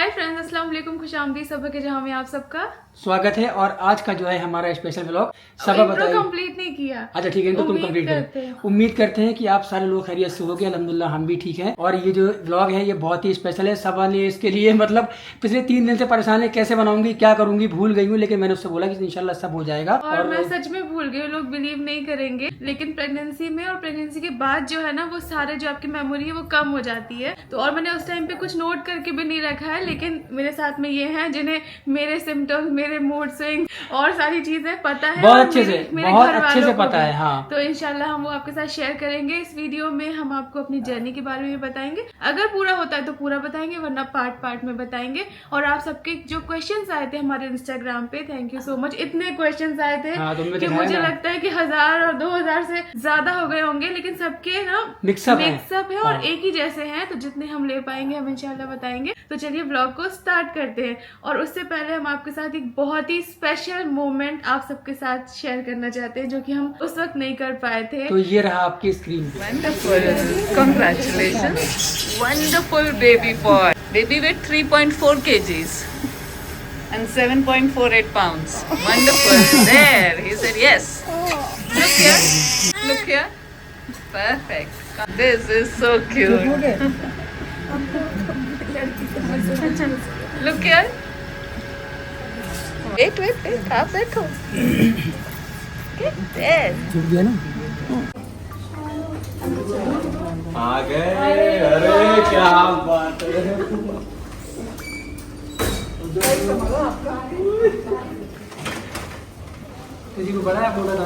Hi friends, अस्सलाम वालेकुम, खुशामदीद सब के जहां में आप सबका स्वागत है। और आज का जो है हमारा स्पेशल व्लॉग सब बताइए। कंप्लीट नहीं किया। अच्छा ठीक है, तो तुम कंप्लीट करो। उम्मीद करते हैं कि आप सारे लोग खैरियत से होंगे। अल्हम्दुलिल्लाह हम भी ठीक हैं। और ये जो व्लॉग है ये बहुत ही स्पेशल है। सब ने इसके लिए मतलब पिछले 3 दिन से परेशान है, कैसे बनाऊंगी क्या करूंगी, भूल गई हूँ। लेकिन मैंने उससे बोला कि इंशाल्लाह सब हो जाएगा। और मैं सच में भूल गई, लोग बिलीव नहीं करेंगे, लेकिन प्रेगनेंसी में और प्रेगनेंसी के बाद जो है ना, वो सारे जो आपकी मेमोरी है वो कम हो जाती है। तो और मैंने उस टाइम पे कुछ नोट करके भी नहीं रखा है, लेकिन मेरे साथ में ये हैं जिन्हें मेरे सिम्टम्स, मेरे मूड स्विंग और सारी चीजें पता है, बहुत अच्छे से पता है। हाँ, तो इंशाल्लाह हम वो आपके साथ शेयर करेंगे। इस वीडियो में हम आपको अपनी जर्नी के बारे में बताएंगे। अगर पूरा होता है तो पूरा बताएंगे, वरना पार्ट पार्ट में बताएंगे। और आप सबके जो क्वेश्चंस आए थे हमारे इंस्टाग्राम पे, थैंक यू सो मच। इतने क्वेश्चंस आए थे कि मुझे लगता है कि 1000 और 2000 से ज्यादा हो गए होंगे, लेकिन सबके ना मिक्सअप है और एक ही जैसे हैं। तो जितने हम ले पाएंगे हम इंशाल्लाह बताएंगे। तो चलिए ब्लॉग को स्टार्ट करते हैं। और उससे पहले हम आपके साथ एक बहुत ही स्पेशल मोमेंट आप सबके साथ शेयर करना चाहते हैं, जो कि हम उस वक्त नहीं कर पाए थे। तो ये रहा आपकी स्क्रीन पे। Wonderful. Congratulations. Wonderful baby boy. Baby weight 3.4 kgs and 7.48 pounds. Wonderful. There. He said yes. Look here. Look here. Perfect. This is so cute. Look here. Wait. आप बैठो. Get there. छूट गया ना। आ गए। अरे क्या बात है। किसी को बड़ा है बोला था।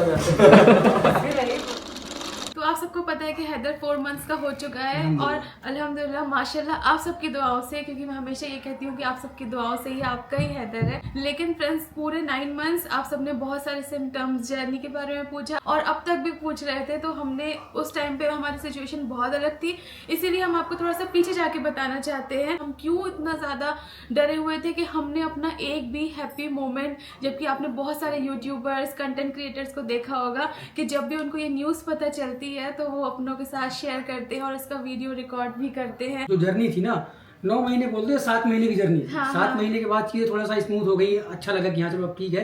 तो आप सबको पता है कि हैदर 4 मंथ्स का हो चुका है। और अल्हम्दुलिल्लाह माशाल्लाह आप सबकी दुआओं से, क्योंकि मैं हमेशा ये कहती हूँ कि आप सबकी दुआओं से ही आपका ही हैदर है। लेकिन फ्रेंड्स, पूरे 9 मंथ्स आप सबने बहुत सारे सिम्टम्स, जर्नी के बारे में पूछा और अब तक भी पूछ रहे थे। तो हमने उस टाइम पे हमारी सिचुएशन बहुत अलग थी, इसीलिए हम आपको थोड़ा सा पीछे जाके बताना चाहते हैं हम क्यों इतना ज्यादा डरे हुए थे कि हमने अपना एक भी हैप्पी मोमेंट, जबकि आपने बहुत सारे यूट्यूबर्स, कंटेंट क्रिएटर्स को देखा होगा कि जब भी उनको ये न्यूज पता चलती है तो वो अपनों के साथ शेयर करते हैं और इसका वीडियो रिकॉर्ड भी करते हैं। जो जर्नी थी ना, 9 महीने बोलते हैं, 7 महीने की जर्नी। 7 महीने के बाद चीजें थोड़ा सा स्मूथ हो गई। अच्छा लगा कि हाँ चलो अब ठीक है।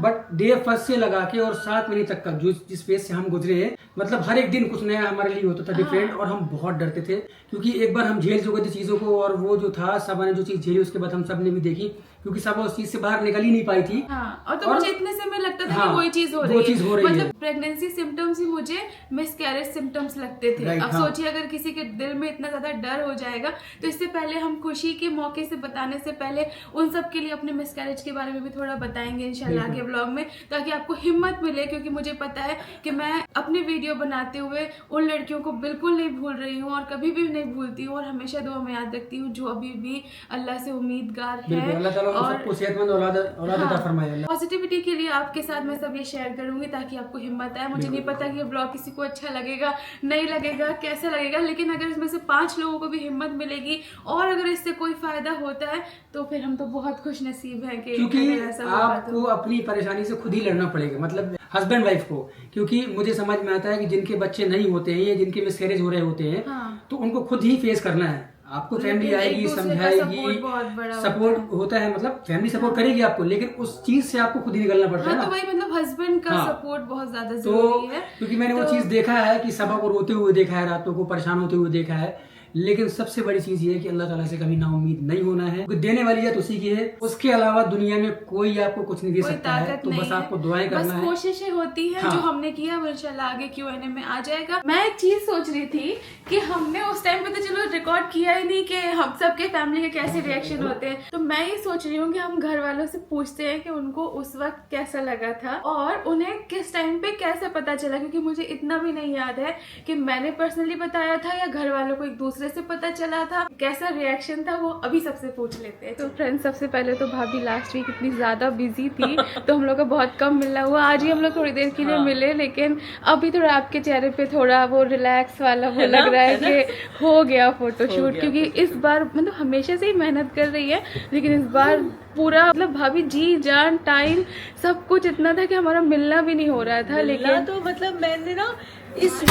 बट डे फर्स्ट से लगा के और 7 महीने तक का जो जिस फेज से हम गुजरे हैं, मतलब हर एक दिन कुछ नया हमारे लिए होता था, डिफरेंट। और हम बहुत डरते थे, क्योंकि एक बार हम झेल चुके थे चीजों को। और वो जो था, सब ने जो चीज झेली उसके बाद हम सब ने भी देखी, क्योंकि सब उस चीज से बाहर निकल ही नहीं पाई थी। और तो मुझे इतने से में लगता था कि वही चीज हो रही है। मतलब प्रेगनेंसी सिम्टम्स ही मुझे मिसकैरेज सिम्टम्स लगते थे। अब सोचिए अगर किसी के दिल में इतना ज्यादा डर हो जाएगा, तो इससे पहले हम खुशी के मौके से बताने से पहले उन सब के लिए अपने मिसकैरेज के बारे में भी थोड़ा बताएंगे इंशाल्लाह आगे व्लॉग में, ताकि आपको हिम्मत मिले। क्योंकि मुझे पता है कि मैं अपनी वीडियो बनाते हुए उन लड़कियों को बिल्कुल नहीं भूल रही हूँ और कभी भी नहीं भूलती हूँ, और हमेशा दुआ में याद रखती हूँ, जो अभी भी अल्लाह से उम्मीदगार है। और पॉजिटिविटी के लिए आपके साथ मैं सब ये शेयर करूंगी ताकि आपको हिम्मत आए। मुझे नहीं पता कि ये ब्लॉग किसी को अच्छा लगेगा, नहीं लगेगा, कैसा लगेगा, लेकिन अगर इसमें से 5 लोगों को भी हिम्मत मिलेगी और अगर इससे कोई फायदा होता है तो फिर हम तो बहुत खुश नसीब हैं कि क्योंकि आपको अपनी परेशानी से खुद ही लड़ना पड़ेगा, मतलब हस्बैंड वाइफ को। क्योंकि मुझे समझ में आता है कि जिनके बच्चे नहीं होते हैं या जिनके मिसकैरेज हो रहे होते हैं, तो उनको खुद ही फेस करना है। आपको फैमिली आएगी, समझाएगी, सपोर्ट होता है, मतलब फैमिली सपोर्ट करेगी आपको, लेकिन उस चीज से आपको खुद ही निकलना पड़ता है ना। तो भाई मतलब हस्बैंड का सपोर्ट बहुत ज्यादा जरूरी है। क्योंकि मैंने वो चीज देखा है कि सबा को रोते हुए देखा है, रातों को परेशान होते हुए देखा है। लेकिन सबसे बड़ी चीज ये है कि अल्लाह ताला से कभी ना उम्मीद नहीं होना है। देने वाली है तो उसी की है, उसके अलावा दुनिया में कोई आपको कुछ नहीं दे सकता है। तो बस आपको दुआएं करना है, कोशिशें होती है। जो हमने किया वो इंशाल्लाह आगे Q&A में आ जाएगा। मैं एक चीज सोच रही थी कि हमने उस टाइम पे तो चलो रिकॉर्ड किया ही नहीं कि हम सबके फैमिली के कैसे रिएक्शन होते हैं। तो मैं ये सोच रही हूँ कि हम घर वालों से पूछते हैं कि उनको उस वक्त कैसा लगा था और उन्हें किस टाइम पे कैसे पता चला, क्योंकि मुझे इतना भी नहीं याद है कि मैंने पर्सनली बताया था या घर वालों को एक दूसरे से पता चला था, कैसा रिएक्शन था वो अभी सबसे पूछ लेते हैं। तो फ्रेंड्स, सबसे पहले तो भाभी लास्ट वीक इतनी ज्यादा बिजी थी तो हम लोग का बहुत कम मिलना हुआ। आज ही हम लोग थोड़ी देर के लिए मिले, लेकिन अभी थोड़ा आपके चेहरे पे थोड़ा वो रिलैक्स वाला वो लग रहा है कि हो गया फोटोशूट। क्योंकि इस बार मतलब हमेशा से ही मेहनत कर रही है, लेकिन इस बार पूरा मतलब भाभी जी जान टाइम सब कुछ इतना था कि हमारा मिलना भी नहीं हो रहा था। लेकिन तो मतलब मैंने ना इस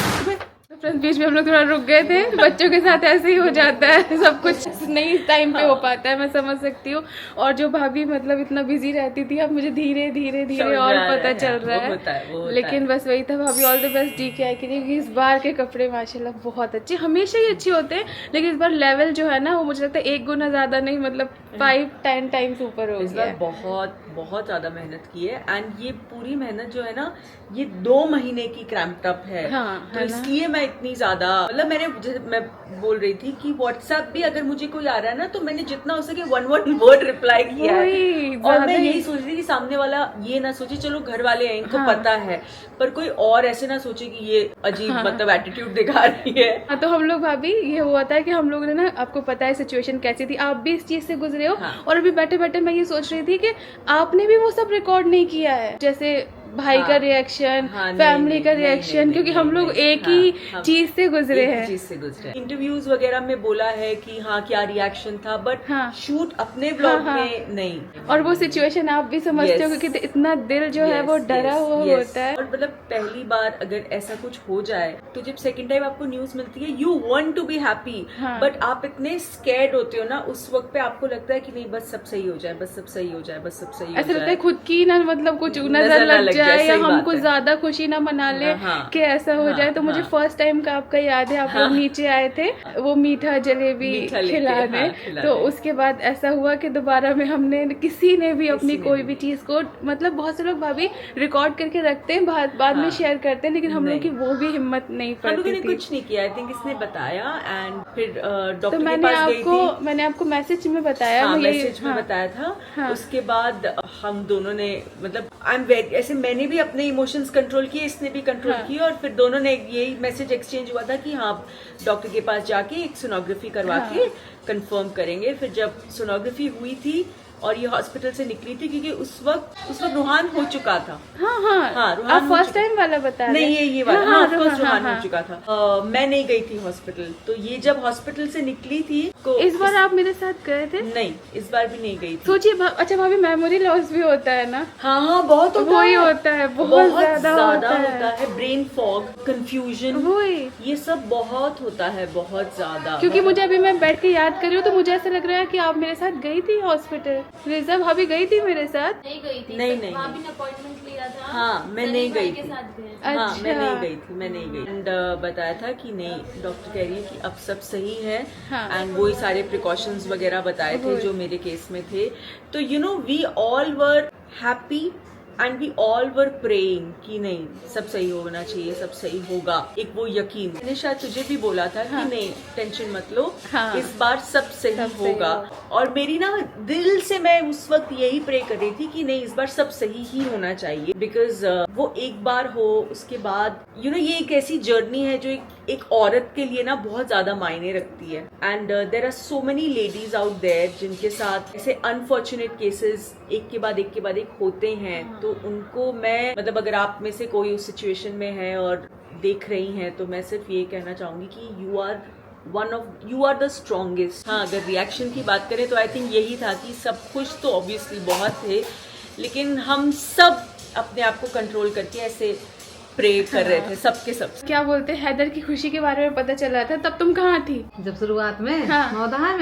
फ्रेंड्स बीच में हम लोग थोड़ा रुक गए थे, बच्चों के साथ ऐसे ही हो जाता है, सब कुछ नहीं टाइम पे हो पाता है, मैं समझ सकती हूँ। और जो भाभी मतलब इतना बिजी रहती थी, अब मुझे धीरे धीरे धीरे और पता चल रहा है। लेकिन बस वही था भाभी, ऑल द बेस्ट DKI के लिए, क्योंकि इस बार के कपड़े माशाल्लाह बहुत अच्छे, हमेशा ही अच्छे होते हैं, लेकिन इस बार लेवल जो है ना वो मुझे लगता है 1 गुना ज्यादा नहीं, मतलब 5-10 टाइम्स ऊपर हो गया। बहुत बहुत ज्यादा मेहनत की है एंड ये पूरी मेहनत जो है ना ये 2 महीने की क्रैम्प्ड अप है। तो इसलिए मैं इतनी ज्यादा मतलब मैं बोल रही थी कि व्हाट्सएप भी अगर मुझे कोई आ रहा है ना तो मैंने जितना हो सके 1 वर्ड रिप्लाई किया है। और मैं यही सोच रही थी कि सामने वाला ये ना सोचे चलो घर वाले हैं इनको पता है, पर कोई और ऐसे ना सोचे कि ये अजीब मतलब एटीट्यूड दिखा रही है। तो हम लोग भाभी ये हुआ था कि हम लोगों ने ना, आपको पता है सिचुएशन कैसी थी, आप भी इस चीज से गुजरे हो। और अभी बैठे बैठे मैं ये सोच रही थी कि आपने भी वो सब रिकॉर्ड नहीं किया है, जैसे भाई का रिएक्शन, फैमिली का रिएक्शन, क्योंकि हम लोग एक ही चीज से गुजरे हैं। इंटरव्यूज वगैरह में बोला है कि हाँ क्या रिएक्शन था, बट शूट अपने ब्लॉग में नहीं। और वो सिचुएशन आप भी समझते हो, क्योंकि इतना दिल जो है वो डरा हुआ होता है। और मतलब पहली बार अगर ऐसा कुछ हो जाए तो जब सेकंड टाइम आपको न्यूज मिलती है, you want to be happy, but आप इतने स्कैर्ड होते हो ना उस वक्त पे, आपको लगता है कि नहीं बस सब सही हो जाए, बस सब सही हो जाए, बस सब सही हो जाए। ऐसा लगता है खुद की ना मतलब कुछ नजर लग जाए या हम कुछ ज्यादा खुशी ना मना ले कि ऐसा हो जाए। तो मुझे फर्स्ट टाइम का आपका याद है, आप लोग नीचे आए थे वो मीठा जलेबी खिलाने, तो उसके बाद ऐसा हुआ कि दोबारा में हमने किसी ने भी अपनी कोई भी चीज को, मतलब बहुत से लोग भाभी रिकॉर्ड करके रखते हैं, बाद में शेयर करते हैं, लेकिन हम लोग की वो भी हिम्मत नहीं पड़ती थी। कुछ नहीं किया, आई थिंक इसने बताया एंड फिर डॉक्टर तो मैंने आपको मैसेज में बताया, मैसेज में बताया था। उसके बाद हम दोनों ने मतलब ऐसे मैंने भी अपने इमोशंस कंट्रोल किए, इसने भी कंट्रोल किए, और फिर दोनों ने यही मैसेज एक्सचेंज हुआ था कि हाँ डॉक्टर के पास जाके एक सोनोग्राफी करवा के कंफर्म करेंगे। फिर जब सोनोग्राफी हुई थी और ये हॉस्पिटल से निकली थी, क्योंकि उस वक्त रुहान हो चुका था। आप फर्स्ट टाइम वाला बता रहे हैं? नहीं ये वाला रुहान हो चुका था। मैं नहीं गई थी हॉस्पिटल, तो ये जब हॉस्पिटल से निकली थी तो इस बार आप मेरे साथ गए थे? नहीं, इस बार भी नहीं गई थी। सोचिए अच्छा भाभी, मेमोरी लॉस भी होता है ना? हाँ बहुत होता है, होता है, बहुत ज्यादा होता है। ब्रेन फॉग, कंफ्यूजन, ये सब बहुत होता है, बहुत ज्यादा। क्योंकि मुझे अभी मैं बैठ के याद कर रही हूँ तो मुझे ऐसा लग रहा है कि आप मेरे साथ गई थी हॉस्पिटल। रिजा भाभी गई थी मेरे साथ? नहीं गई थी। नहीं भाभी ने अपॉइंटमेंट लिया था। हाँ मैं नहीं गई थी। अच्छा। मैं नहीं गई थी, मैं नहीं गई। एंड बताया था कि नहीं, डॉक्टर कह रही है कि अब सब सही है। एंड वही सारे प्रिकॉशंस वगैरह बताए थे जो मेरे केस में थे। तो you know we all were happy and we all were praying कि नहीं सब सही होना चाहिए, सब सही होगा। एक वो यकीन, मैंने शायद तुझे भी बोला था कि नहीं टेंशन मत लो, इस बार सब सही होगा। और मेरी ना दिल से मैं उस वक्त यही प्रे कर रही थी कि नहीं इस बार सब सही ही होना चाहिए, बिकॉज वो एक बार हो उसके बाद यू नो ये एक ऐसी जर्नी है जो एक औरत के लिए ना बहुत ज्यादा मायने रखती है। And there are so many ladies out there जिनके साथ ऐसे अनफॉर्चुनेट केसेस एक के बाद एक होते हैं। तो उनको मैं मतलब अगर आप में से कोई उस सिचुएशन में है और देख रही हैं तो मैं सिर्फ ये कहना चाहूंगी कि यू आर द स्ट्रॉन्गेस्ट। हाँ अगर रिएक्शन की बात करें तो आई थिंक यही था कि सब खुश तो ऑब्वियसली बहुत थे, लेकिन हम सब अपने आप को कंट्रोल करके ऐसे प्रे कर रहे थे सबके सब। क्या बोलते हैं, हैदर की खुशी के बारे में पता चला था, तब तुम कहाँ थी? जब शुरुआत में मौदहा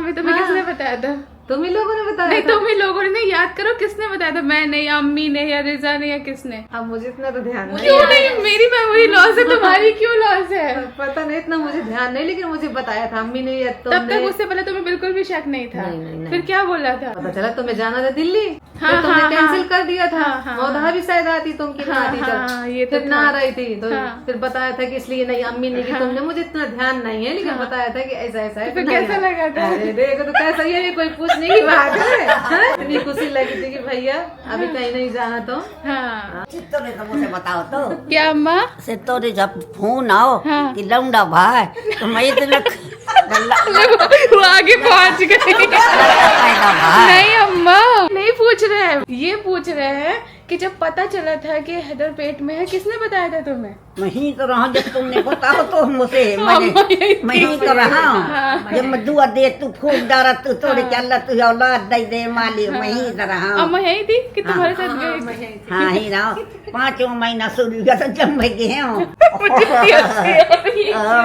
में तुम्हें किसने बताया था? तुम ही लोगों ने बताया? नहीं तुम ही लोगों ने, याद करो किसने बताया था? मैंने या अम्मी ने या रिजा ने या किसने? अब मुझे इतना तो ध्यान नहीं। क्यों नहीं? मेरी मेमोरी लॉस है, तुम्हारी क्यों लॉस है? पता नहीं, इतना मुझे ध्यान नहीं, लेकिन मुझे बताया था अम्मी ने या तब तक उससे पहले तुम्हें बिल्कुल भी शक नहीं था? नहीं। फिर क्या बोला था? पता चला तुम्हें जाना था दिल्ली, तुमने कैंसिल कर दिया था। मौदहा भी शायद आती, तुम की फिर ना आ रही थी, तो फिर बताया था कि इसलिए नहीं अम्मी ने, तुमने, मुझे इतना ध्यान नहीं है, लेकिन बताया था कि ऐसा ऐसा है। कैसा लगा था? देखो तो कैसा, ये कोई पूछने की बात है। इतनी खुशी लगी थी कि भैया अभी कहीं नहीं जाना। तो सिद्धों ने तो मुझे बताओ तो क्या अम्मा? सिद्धों ने जब फोन आओ कि लौंडा भाई तो मैं इतना वो आगे पहुंच गई। नहीं अम्मा नहीं पूछ पूछ रहे हैं कि जब पता चला था कि हैदर पेट में है, किसने बताया था तुम्हें? वहीं तो रहा जब तुमने बताओ तो मुझे वहीं तो रहा जब मैं दुआ दे तू फूल डारा तू तोड़े के अल्लाह तू औलाद दे दे माली वहीं तो रहा। अम्मा यही थी कि तुम्हारे साथ गई? हाँ ही रहा 5वां महीना शुरू हुआ तो जम गए हैं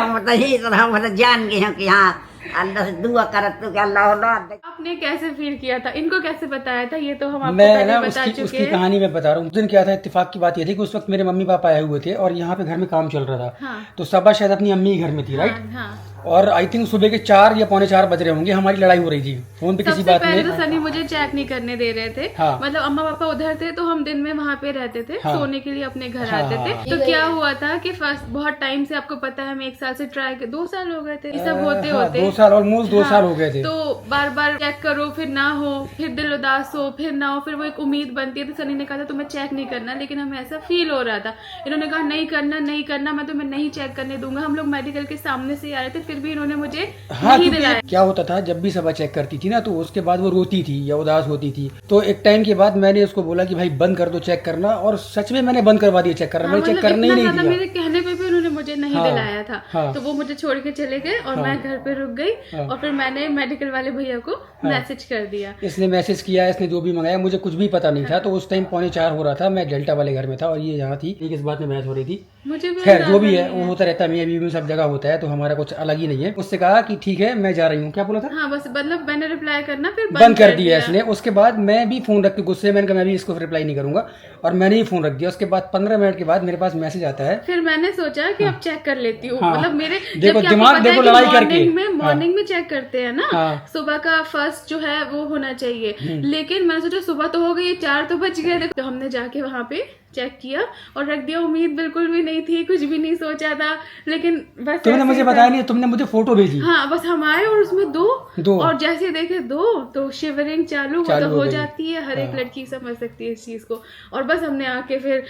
मतलब ही तो रहा मतलब जान गए हैं कि हाँ अल्लाह से दुआ करत तो कि अल्लाह औलाद दे। आपने कैसे फील किया था, इनको कैसे बताया था, ये तो हम आपको मैं पहले ना बता उसकी चुके हैं। कहानी में बता रहा हूँ। उस दिन क्या था, इत्तेफाक की बात ये थी कि उस वक्त मेरे मम्मी पापा आए हुए थे और यहाँ पे घर में काम चल रहा था। हाँ। तो सबा शायद अपनी अम्मी के घर में थी, राइट? हाँ। और आई थिंक सुबह के 4 या पौने 4 बज रहे होंगे, हमारी लड़ाई हो रही थी फोन पे किसी सबसे बात पहले में। तो सनी मुझे चेक नहीं करने दे रहे थे। हाँ। मतलब अम्मा पापा उधर थे तो हम दिन में वहाँ पे रहते थे, हाँ। सोने के लिए अपने घर हाँ, आते थे। हाँ। तो क्या हुआ था कि फर्स्ट बहुत टाइम से आपको पता है, हम 1 साल से ट्राई कर 2 साल हो गए थे ये सब होते होते। 2 साल ऑलमोस्ट 2 साल हो गए थे। तो बार बार चेक करो, फिर ना हो, फिर दिल उदास हो, फिर ना हो, फिर वो एक उम्मीद बनती है। तो सनी ने कहा था तुम्हें चेक नहीं करना, लेकिन हमें ऐसा फील हो रहा था। इन्होंने कहा नहीं करना नहीं करना, मैं तुम्हें नहीं चेक करने दूंगा। हम लोग मेडिकल के सामने से आ रहे थे, फिर भी इन्होंने मुझे हाँ, नहीं क्योंकि दिलाया। क्या होता था जब भी सबा चेक करती थी ना तो उसके बाद वो रोती थी या उदास होती थी। तो एक टाइम के बाद मैंने उसको बोला कि भाई बंद कर दो चेक करना, और सच में मैंने बंद करवा दिया चेक करना। मैंने चेक मतलब करने ही इतना नहीं ज्यादा दिया। मेरे कहने पे भी उन्होंने मुझे नहीं हाँ, दिलाया था। हाँ। तो वो मुझे छोड़ के चले गए और मैं घर पे रुक गई। हाँ। और फिर मैंने मेडिकल वाले भैया को मैसेज कर दिया। इसने मैसेज किया, इसने जो भी मंगाया, मुझे कुछ भी पता नहीं था। तो उस टाइम पौने 4 हो रहा था, मैं डेल्टा वाले घर में था और ये यहाँ थी। एक इस बात में मैच हो रही थी। मुझे भी खैर जो भी अंदाजा है नहीं वो होता रहता है, मैं अभी सब जगह होता है, तो हमारा कुछ अलग ही नहीं है। उससे कहा कि ठीक है मैं जा रही हूँ। क्या बोला था? हाँ बस मतलब मैंने रिप्लाई करना फिर बंद कर दिया इसने। उसके बाद मैं भी फोन रख के गुस्से, मैंने कहा मैं भी इसको रिप्लाई नहीं करूंगा, और मैंने ही फोन रख दिया। उसके बाद 15 मिनट के बाद मेरे पास मैसेज आता है। फिर मैंने सोचा कि अब चेक कर लेती हूँ। हाँ। मतलब मेरे देखो दिमाग देखो लड़ाई करके मॉर्निंग में चेक करते हैं ना, हाँ। सुबह का फर्स्ट जो है वो होना चाहिए। लेकिन मैंने सोचा सुबह तो हो गई, 4 तो बज गए थे। तो हमने जाके वहाँ पे चेक किया और रख दिया। उम्मीद बिल्कुल भी नहीं थी, कुछ भी नहीं सोचा था, लेकिन बस तुमने ऐसे मुझे ही था। बताया नहीं, तुमने मुझे फोटो भेजी। हाँ बस हम आए और उसमें दो। और जैसे देखे 2 तो शिवरिंग चालू वो तो हो हो गई। जाती है। हर एक लड़की समझ सकती है इस चीज को। और बस हमने आके फिर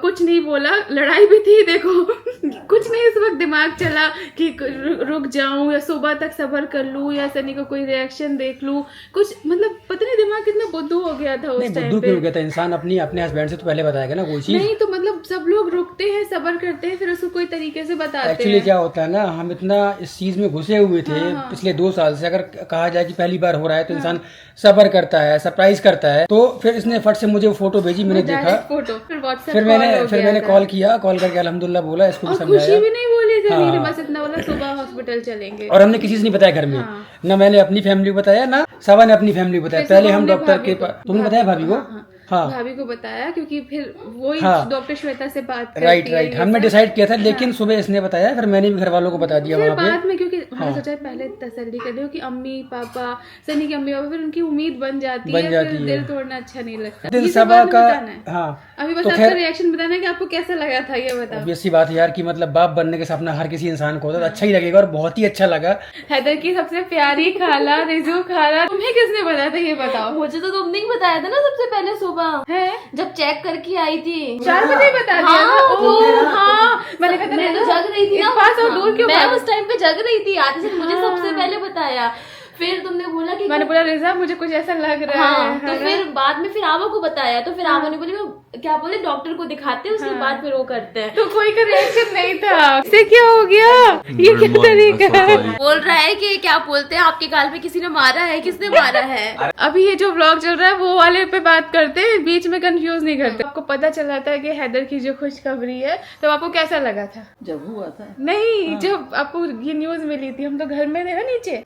कुछ नहीं बोला। लड़ाई भी थी देखो कुछ नहीं इस वक्त दिमाग चला कि रुक जाऊं या सुबह तक सब्र कर लूं या सनी को कोई रिएक्शन देख लूं। कुछ मतलब पता नहीं दिमाग कितना बुद्धू हो गया था उस टाइम बुद्धू पे। क्यों हो गया था? इंसान अपने हस्बैंड से तो पहले बताएगा ना कोई चीज। नहीं तो मतलब सब लोग रुकते हैं, सब्र करते हैं, फिर उसको कोई तरीके से बताते एक्चुअली हैं। क्या होता है ना, हम इतना इस चीज में घुसे हुए थे पिछले 2 साल से। अगर कहा जाए कि पहली बार हो रहा है तो इंसान सब्र करता है, सरप्राइज करता है। तो फिर इसने फट से मुझे वो फोटो भेजी, मैंने देखा। फोटो फिर व्हाट्सएप फिर मैंने कॉल किया, कॉल करके अल्हम्दुलिल्लाह बोला, इसको भी और खुशी समझाया। भी नहीं बोली थी। हाँ। मैंने बस इतना बोला सुबह हॉस्पिटल चलेंगे। और हमने किसी से नहीं बताया घर में। ना मैंने अपनी फैमिली को बताया, ना सबा ने अपनी फैमिली को बताया। फिर पहले सुबह हम हमने डॉक्टर भाभी के पास। तुमने बताया भाभी को? हाँ भाभी को बताया क्योंकि फिर वही हाँ। डॉक्टर श्वेता से बात करती राइट है ये हमने सब। डिसाइड किया था, लेकिन सुबह इसने बताया, फिर मैंने भी घर वालों को बता दिया फिर वहाँ पे। बाद में क्योंकि हमने सोचा पहले तसल्ली कर दो कि अम्मी पापा सनी की अम्मी पापा, फिर उनकी उम्मीद बन जाती है। फिर दिल तोड़ना अच्छा नहीं लगता। दिल ये सब सबा बाद में का बताना है। हाँ अभी बस तो आपका खैर रिएक्शन बताना है कि आपको कैसा लगा था, ये बताओ। ऑब्वियस सी बात है यार कि मतलब बाप बनने का सपना हर किसी इंसान को होता है, तो अच्छा ही लगेगा और बहुत ही अच्छा लगा। हैदर की सबसे प्यारी खाला रिजू खाला, तुम्हें किसने बताया था ये बताओ। मुझे तो तुमने ही बताया था ना सबसे पहले सुबह है जब चेक करके आई थी। 4 बजे बता दिया था। ओह हाँ मैंने कहा था मैं तो जग रही थी ना, पास और दूर क्यों मैं बात? उस टाइम पे जग रही थी, आते से मुझे सबसे पहले बताया। फिर तुमने बोला कि मैंने बोला रिजा मुझे कुछ ऐसा लग रहा हाँ, है तो ना? फिर बाद में फिर आवा को बताया, तो फिर आवा ने बोली वो क्या बोले डॉक्टर को दिखाते हैं, उसके बाद फिर वो करते हैं। तो कोई का रिएक्शन नहीं था। इससे क्या हो गया? ये क्या तरीका है? बोल रहा है कि क्या बोलते हैं आपके गाल पे किसी ने मारा है, किसने मारा है। अभी ये जो व्लॉग चल रहा है वो वाले पे बात करते हैं, बीच में कंफ्यूज नहीं करते। आपको पता चला था कि हैदर की जो खुशखबरी है, तो आपको कैसा लगा था? जब हुआ था नहीं जब आपको ये न्यूज मिली थी, हम तो घर में थे ना नीचे।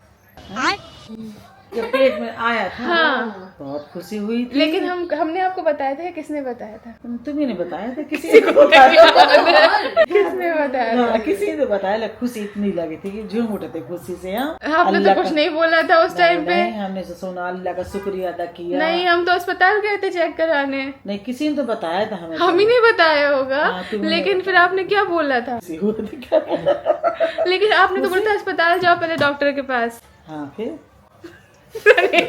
जब पेट में आया था हाँ बहुत खुशी हुई थी। लेकिन हमने आपको बताया था या किसने बताया था? तुम्ही ने बताया था, किसी को बताया किसने बताया था? हाँ, किसी ने बताया। खुशी इतनी लगी थी कि झूम उठे थे खुशी से। आपने तो कुछ नहीं बोला था उस टाइम पे। हमने तो सोना अल्लाह का शुक्रिया अदा किया। नहीं हम तो अस्पताल गए थे चेक कराने। नहीं किसी ने तो बताया था हमें। हम ही नहीं बताया होगा। हाँ, तुमने लेकिन फिर आपने क्या बोला था? खुशी हुई थी। लेकिन आपने तो बोला था अस्पताल जाओ पहले डॉक्टर के पास। हाँ फिर सही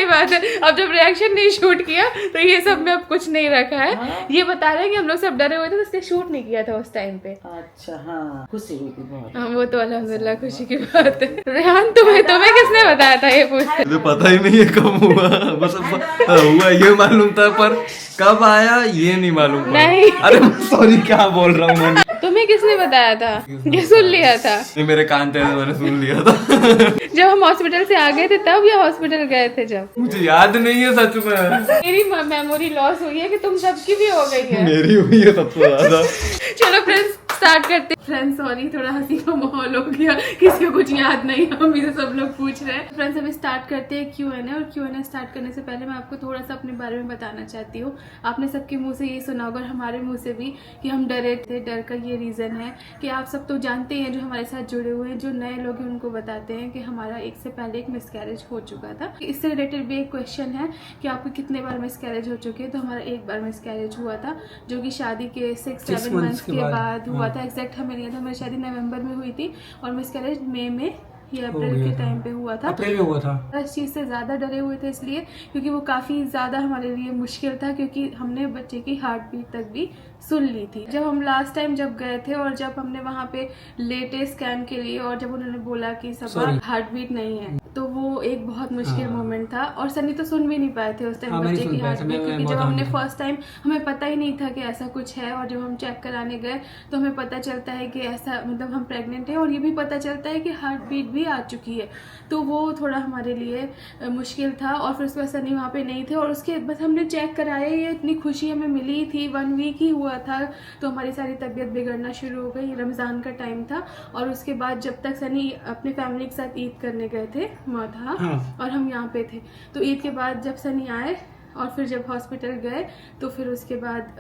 बात है। अब जब रिएक्शन नहीं शूट किया तो ये सब में अब कुछ नहीं रखा है। ये बता रहे हैं कि हम लोग सब डरे हुए थे तो इसलिए शूट नहीं किया था उस टाइम पे। अच्छा हाँ खुशी हुई थी बहुत। हाँ वो तो अल्हम्दुलिल्लाह खुशी की बात है। रेहान तुम्हें किसने बताया था ये पूछ? मुझे पता ही नहीं है कब हुआ, बस हुआ ये मालूम था, पर कब आया ये नहीं मालूम पड़ा। नहीं। अरे सॉरी, क्या बोल रहा हूँ मैं, तुम्हें किसने बताया था? ये सुन लिया था? नहीं मेरे कान थे, मैंने सुन लिया था। जब हम हॉस्पिटल से आ गए थे तब या हॉस्पिटल गए थे जब? मुझे याद नहीं है सच में, मेरी मेमोरी लॉस हुई है कि तुम सबकी भी हो गई है। मेरी हुई है सबसे ज्यादा। चलो फ्रेंड्स स्टार्ट करते हैं। फ्रेंड्स सॉरी, थोड़ा हंसी का माहौल हो गया, किसी को कुछ याद नहीं, हम इसे सब लोग पूछ रहे हैं। फ्रेंड्स अभी स्टार्ट करते हैं Q&A, और Q&A स्टार्ट करने से पहले मैं आपको थोड़ा सा अपने बारे में बताना चाहती हूँ। आपने सबके मुंह से ये सुना होगा और हमारे मुंह से भी कि हम डरे थे। डर का ये रीज़न है कि आप सब तो जानते हैं, जो हमारे साथ जुड़े हुए हैं, जो नए लोग हैं उनको बताते हैं कि हमारा एक से पहले एक मिसकैरेज हो चुका था। इससे रिलेटेड भी एक क्वेश्चन है कि आपको कितने बार मिसकैरेज हो चुके हैं, तो हमारा एक बार मिसकैरेज हुआ था, जो कि शादी के 6-7 मंथ्स के बाद हुआ था। एग्जैक्ट हमें नहीं था, हमारी शादी नवंबर में हुई थी और मिसकैरेज मई में या अप्रैल के टाइम पे हुआ था। अप्रैल में हुआ था। इस चीज़ से ज़्यादा डरे हुए थे इसलिए क्योंकि वो काफ़ी ज़्यादा हमारे लिए मुश्किल था, क्योंकि हमने बच्चे की हार्ट बीट तक भी सुन ली थी। जब हम लास्ट टाइम जब गए थे और जब हमने वहाँ पे लेटे स्कैन के लिए और जब उन्होंने बोला कि सब हार्ट बीट नहीं है, तो वो एक बहुत मुश्किल मोमेंट था। और सनी तो सुन भी नहीं पाए थे उस टाइम बच्चे की हार्ट बीट, क्योंकि जब हमने फर्स्ट टाइम, हमें पता ही नहीं था कि ऐसा कुछ है, और जब हम चेक कराने गए तो हमें पता चलता है कि ऐसा, मतलब हम प्रेग्नेंट हैं, और ये भी पता चलता है कि हार्ट बीट भी आ चुकी है। तो वो थोड़ा हमारे लिए मुश्किल था। और फिर उसके बाद सनी वहाँ पे नहीं थे, और उसके बस हमने चेक कराया, ये इतनी खुशी हमें मिली थी। 1 वीक ही हुआ था तो हमारी सारी तबीयत बिगड़ना शुरू हो गई। रमज़ान का टाइम था, और उसके बाद जब तक सनी अपने फैमिली के साथ ईद करने गए थे माथा, और हम यहाँ पे थे, तो ईद के बाद जब सनी आए और फिर जब हॉस्पिटल गए तो फिर उसके बाद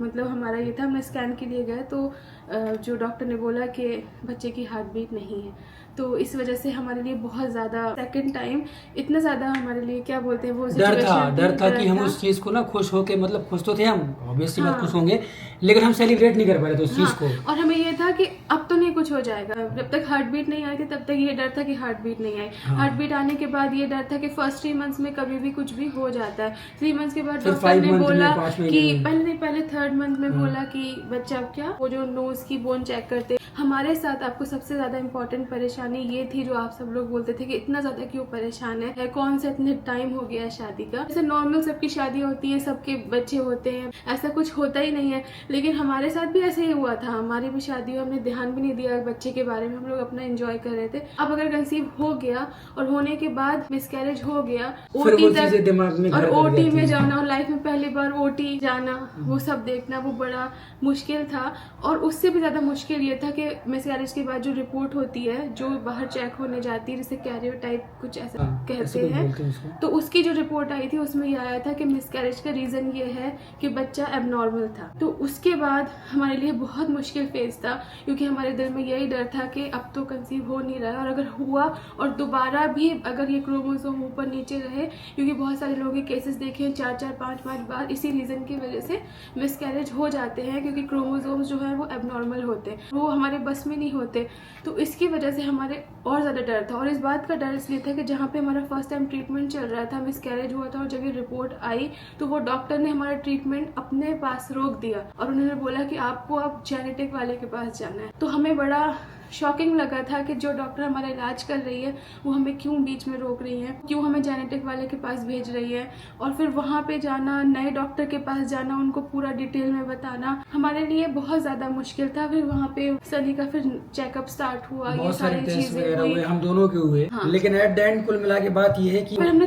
मतलब हमारा ये था, हमने स्कैन के लिए गए तो जो डॉक्टर ने बोला कि बच्चे की हार्ट बीट नहीं है। तो इस वजह से हमारे लिए बहुत ज़्यादा, सेकंड टाइम इतना ज़्यादा हमारे लिए क्या बोलते हैं वो डर था कि हम उस चीज़ को ना खुश होके, मतलब खुश तो थे हम, ऑब्वियसली बात खुश होंगे, लेकिन हम सेलिब्रेट नहीं कर पा रहे थे उस चीज़ को। और हमें ये था कि अब तो नहीं कुछ हो जाएगा। जब तक हार्ट बीट नहीं आई थी तब तक ये डर था कि हार्ट बीट नहीं आई। हार्ट बीट आने के बाद ये डर था कि फर्स्ट 3 मंथ्स में कभी भी कुछ भी हो जाता है। 3 मंथ्स के बाद डॉक्टर ने बोला कि पहले 3rd मंथ में बोला कि बच्चा अब क्या, वो जो नोज की बोन चेक करते। हमारे साथ आपको सबसे ज्यादा इम्पोर्टेंट परेशानी ये थी, जो आप सब लोग बोलते थे कि इतना ज्यादा क्यों परेशान है, कौन सा इतने टाइम हो गया है शादी का। जैसे नॉर्मल सबकी शादी होती है, सबके बच्चे होते हैं, ऐसा कुछ होता ही नहीं है, लेकिन हमारे साथ भी ऐसे ही हुआ था। हमारी भी शादी हुई, हमने ध्यान भी नहीं दिया बच्चे के बारे में, हम लोग अपना एंजॉय कर रहे थे। अब अगर कंसीव हो गया और होने के बाद मिसकैरेज हो गया, ओटी तक दिमाग में, और ओटी में जाना, और लाइफ में पहली बार ओटी जाना, वो सब देखना, वो बड़ा मुश्किल था। और उससे भी ज्यादा मुश्किल ये था कि मिसकैरेज के बाद जो रिपोर्ट होती है, जो बाहर चेक होने जाती है, जिसे कैरियोटाइप कुछ ऐसा कहते हैं, तो उसकी जो रिपोर्ट आई थी उसमें ये आया था कि मिसकैरेज का रीजन ये है कि बच्चा एबनॉर्मल था। तो उसके बाद हमारे लिए बहुत मुश्किल फेज था, क्योंकि हमारे दिल में यही डर था कि अब तो कंसीव हो नहीं रहा है, और अगर हुआ और दोबारा भी अगर ये क्रोमोसोम ऊपर नीचे रहे, क्योंकि बहुत सारे लोगों के केसेस देखे हैं 4-4, 5-5 बार इसी रीजन की वजह से मिसकैरेज हो जाते हैं, क्योंकि क्रोमोसोम्स जो है वो एबनॉर्मल होते हैं, वो हमारे बस में नहीं होते। तो इसकी वजह से हमारे और ज़्यादा डर था। और इस बात का डर इसलिए था कि जहाँ पे हमारा फर्स्ट टाइम ट्रीटमेंट चल रहा था, मिसकैरेज हुआ था, और जब ये रिपोर्ट आई तो वो डॉक्टर ने हमारा ट्रीटमेंट अपने पास रोक दिया, और उन्होंने बोला कि आपको अब जेनेटिक वाले के पास जाना है। तो हमें बड़ा शॉकिंग लगा था कि जो डॉक्टर हमारा इलाज कर रही है वो हमें क्यों बीच में रोक रही है, क्यों हमें जेनेटिक वाले के पास भेज रही है, और फिर वहाँ पे जाना, नए डॉक्टर के पास जाना, उनको पूरा डिटेल में बताना, हमारे लिए बहुत ज़्यादा मुश्किल था। फिर वहाँ पे सनी का फिर चेकअप स्टार्ट हुआ, ये सारी चीजें हुई, हम दोनों के हुए। लेकिन एट द एंड कुल मिला के बात ये है कि फिर हमने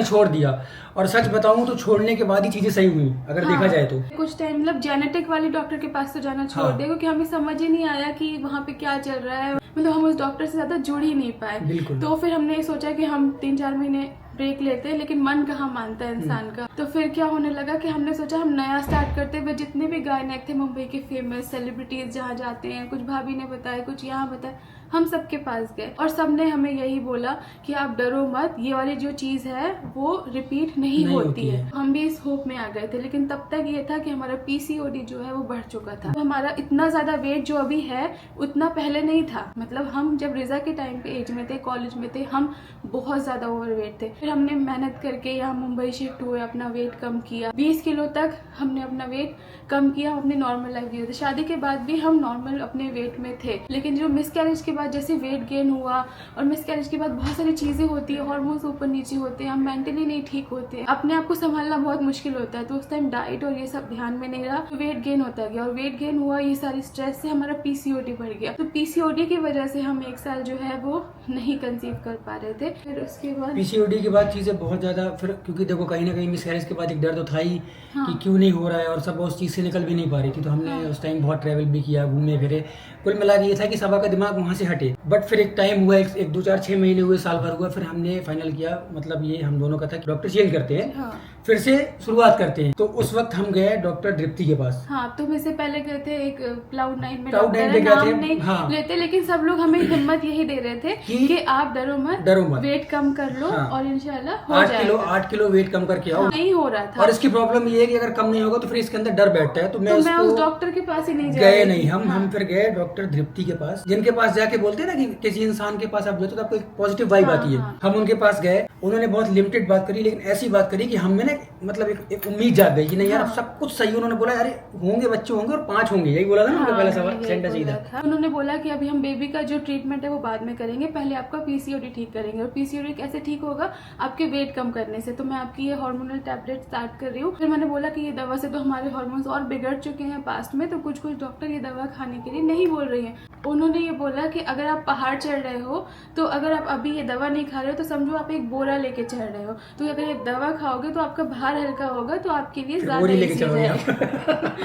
छोड़ दिया। और सच बताऊं तो छोड़ने के बाद ही चीजें सही हुई, अगर देखा जाए तो। कुछ टाइम मतलब जेनेटिक वाले डॉक्टर के पास तो जाना छोड़ दिया, क्योंकि हमें समझ ही नहीं आया कि वहाँ पे क्या चल रहा है, मतलब हम उस डॉक्टर से ज्यादा जुड़ ही नहीं पाए। तो फिर हमने सोचा कि हम 3-4 महीने ब्रेक लेते हैं, लेकिन मन कहाँ मानता है इंसान का। तो फिर क्या होने लगा कि हमने सोचा हम नया स्टार्ट करते हुए, जितने भी गायनेक थे मुंबई के फेमस सेलिब्रिटीज जहाँ जाते हैं, कुछ भाभी ने बताया, कुछ यहाँ बताया, हम सबके पास गए और सबने हमें यही बोला कि आप डरो मत, ये वाली जो चीज है वो रिपीट नहीं होती है। हम भी इस होप में आ गए थे, लेकिन तब तक ये था कि हमारा पीसीओडी जो है वो बढ़ चुका था। तो हमारा इतना ज्यादा वेट जो अभी है उतना पहले नहीं था। मतलब हम जब रिजा के टाइम पे एज में थे, कॉलेज में थे, हम बहुत ज्यादा ओवरवेट थे। फिर फिर हमने मेहनत करके यहाँ मुंबई शिफ्ट हुए, अपना वेट कम किया, 20 किलो तक हमने अपना वेट कम किया, हम अपनी नॉर्मल लाइफ जी थे। शादी के बाद भी हम नॉर्मल अपने वेट में थे, लेकिन जो मिसकैरेज के बाद जैसे वेट गेन हुआ, और मिसकैरेज के बाद बहुत सारी चीज़ें होती है, हार्मोन्स ऊपर नीचे होते हैं, हम मेंटली नहीं ठीक होते, अपने आप को संभालना बहुत मुश्किल होता है। तो उस टाइम डाइट और ये सब ध्यान में नहीं रहा, तो वेट गेन होता गया, और वेट गेन हुआ ये सारी स्ट्रेस से हमारा पीसीओडी बढ़ गया। तो पीसीओडी की वजह से हम 1 साल जो है वो नहीं कंसीव कर पा रहे थे। फिर उसके बाद पीसीओडी के बाद चीजें बहुत ज्यादा, फिर क्योंकि देखो कहीं ना कहीं मिसकैरेज के बाद एक डर तो था ही कि क्यों नहीं हो रहा है, और सब उस चीज से निकल भी नहीं पा रही थी। तो हमने उस टाइम बहुत ट्रैवल भी किया, घूमे फिरे, कुल मिला के ये था कि सबा का दिमाग वहाँ से हटे। बट फिर एक टाइम हुआ, एक 2 4 6 महीने हुए, साल भर हुआ, फिर हमने फाइनल किया, मतलब ये हम दोनों का था कि डॉक्टर चेंज करते हैं, फिर से शुरुआत करते हैं। तो उस वक्त हम गए डॉक्टर दृप्ति के पास। हाँ, तो हम इससे पहले गए थे एक Cloud9 में, Cloud9 डॉक्टर पे है, गए नाम थे, नहीं हाँ। लेते, लेकिन सब लोग हमें हिम्मत यही दे रहे थे कि आप डरो मत, वेट कम कर लो, हाँ। और इंशाल्लाह हो जाएगा। 8 किलो वेट कम करके आओ। नहीं हो रहा था, और इसकी प्रॉब्लम ये है कि अगर कम नहीं होगा तो फिर इसके अंदर डर बैठता है। तो मैं उस उसको डॉक्टर के पास ही नहीं गए नहीं, हम फिर गए डॉक्टर दृप्ति के पास, जिनके पास जाके बोलते हैं ना कि किसी इंसान के पास आप जाते तो आपको एक पॉजिटिव वाइब आती है। हम उनके पास गए, उन्होंने बहुत लिमिटेड बात करी, लेकिन ऐसी बात करी कि हमें ना मतलब एक उम्मीद जाग गई कि नहीं यार अब सब कुछ सही। उन्होंने बोला अरे होंगे बच्चे होंगे और 5 होंगे, यही बोला था ना उनका पहला सवाल, सेंटेंस यही था। उन्होंने बोला कि अभी हम बेबी का जो ट्रीटमेंट है वो बाद में करेंगे, पहले आपका पीसीओडी ठीक करेंगे। और पीसीओडी कैसे ठीक होगा? आपके वेट कम करने से। तो मैं आपकी ये हार्मोनल टैबलेट स्टार्ट कर रही हूँ। फिर मैंने बोला कि ये दवा से तो हमारे हार्मोन्स और बिगड़ चुके हैं पास्ट में, तो कुछ डॉक्टर ये दवा खाने के लिए नहीं बोल रही हैं। उन्होंने ये बोला कि अगर आप पहाड़ चढ़ रहे हो, तो अगर आप अभी ये दवा नहीं खा रहे हो तो समझो आप एक बोरा लेके चढ़ रहे हो, तो अगर ये दवा खाओगे तो आपका भार हल्का होगा, तो आपके लिए ज्यादा इजी रहेगा।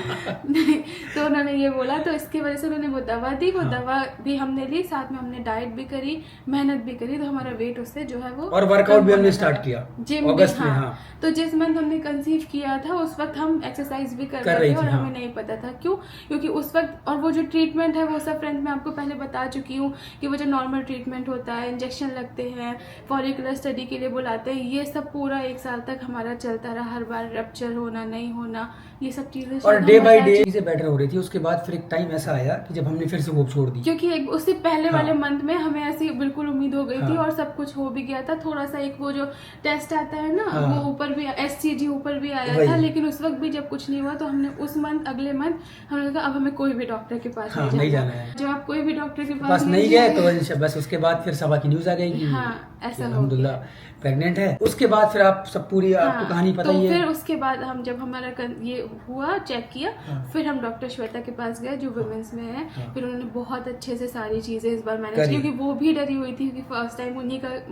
नहीं, तो उन्होंने ये बोला, तो इसकी वजह से उन्होंने वो दवा दी, वो दवा भी हमने ली, साथ में हमने डाइट भी करी, मेहनत भी करी, तो हमारा वेट उससे जो है वो, और वर्कआउट भी हमने स्टार्ट किया जिम अगस्त में। हाँ। तो जिस मंथ हमने कंसीव किया था उस वक्त हम एक्सरसाइज भी कर रहे थे, और हमें नहीं पता था क्यों, क्योंकि उस वक्त, और वो जो ट्रीटमेंट है वो सब फ्रेंड मैं आपको पहले बता चुकी हूँ कि वो जो नॉर्मल ट्रीटमेंट होता है, इंजेक्शन लगते हैं, फॉलिकुलर स्टडी के लिए बुलाते हैं, ये सब पूरा 1 साल तक हमारा चलता रहा, हर बार रप्चर होना, नहीं होना, ये सब चीजें, और डे बाय डे चीजें बेटर हो रही थी। उसके बाद फिर एक टाइम ऐसा आया कि जब हमने फिर से होप छोड़ दी, क्योंकि उससे पहले वाले मंथ में हमें ऐसी बिल्कुल उम्मीद हो गई थी, और सब कुछ हो भी गया था। थोड़ा सा एक वो जो टेस्ट आता है ना, वो ऊपर भी, SCG ऊपर भी आया था, लेकिन उस वक्त भी जब कुछ नहीं हुआ तो हमने उस मंथ, अगले मंथ हमने कहा अब हमें कोई भी डॉक्टर के पास नहीं जाना है। जब आप कोई भी डॉक्टर के पास नहीं गए तो बस उसके बाद फिर सबा की न्यूज आ गई कि ऐसा अल्हम्दुलिल्लाह प्रेग्नेंट है। उसके बाद फिर आप सब पूरी आपको कहानी पता ही है। फिर उसके बाद हम जब हमारा ये हुआ, चेक किया, फिर हम डॉक्टर श्वेता के पास गए जो वुमेन्स में है। फिर उन्होंने बहुत अच्छे से सारी चीजें इस बार मैनेज की, क्योंकि वो भी डरी हुई थी, क्योंकि फर्स्ट टाइम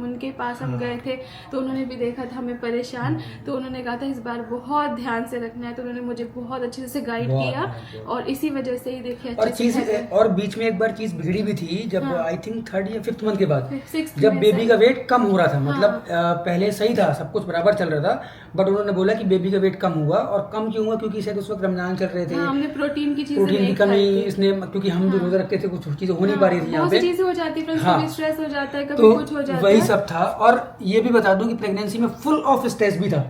उनके पास हम गए थे, तो उन्होंने भी देखा था हमें परेशान, तो उन्होंने कहा था इस बार बहुत ध्यान से रखना है। तो उन्होंने मुझे बहुत अच्छे से गाइड किया, और इसी वजह से ही देखिए और बीच में एक बार चीज बिगड़ी भी थी, जब आई थिंक 3rd या 5th मंथ के बाद, जब बेबी का वेट कम हो रहा था, मतलब पहले सही था, सब कुछ बराबर चल रहा था, बट उन्होंने बोला कि बेबी का वेट कम हुआ। और कम क्यों हुआ? क्योंकि शायद उस वक्त रमजान चल रहे थे, हमने प्रोटीन की कमी इसने, क्योंकि हम भी रोजा रखते थे, कुछ चीजें हो नहीं पा रही थी यहाँ पे, चीजें हो जाती है, कभी स्ट्रेस हो जाता है, कभी कुछ हो जाता है, वही सब था। और ये भी बता दूं कि प्रेगनेंसी में फुल ऑफ स्ट्रेस भी था।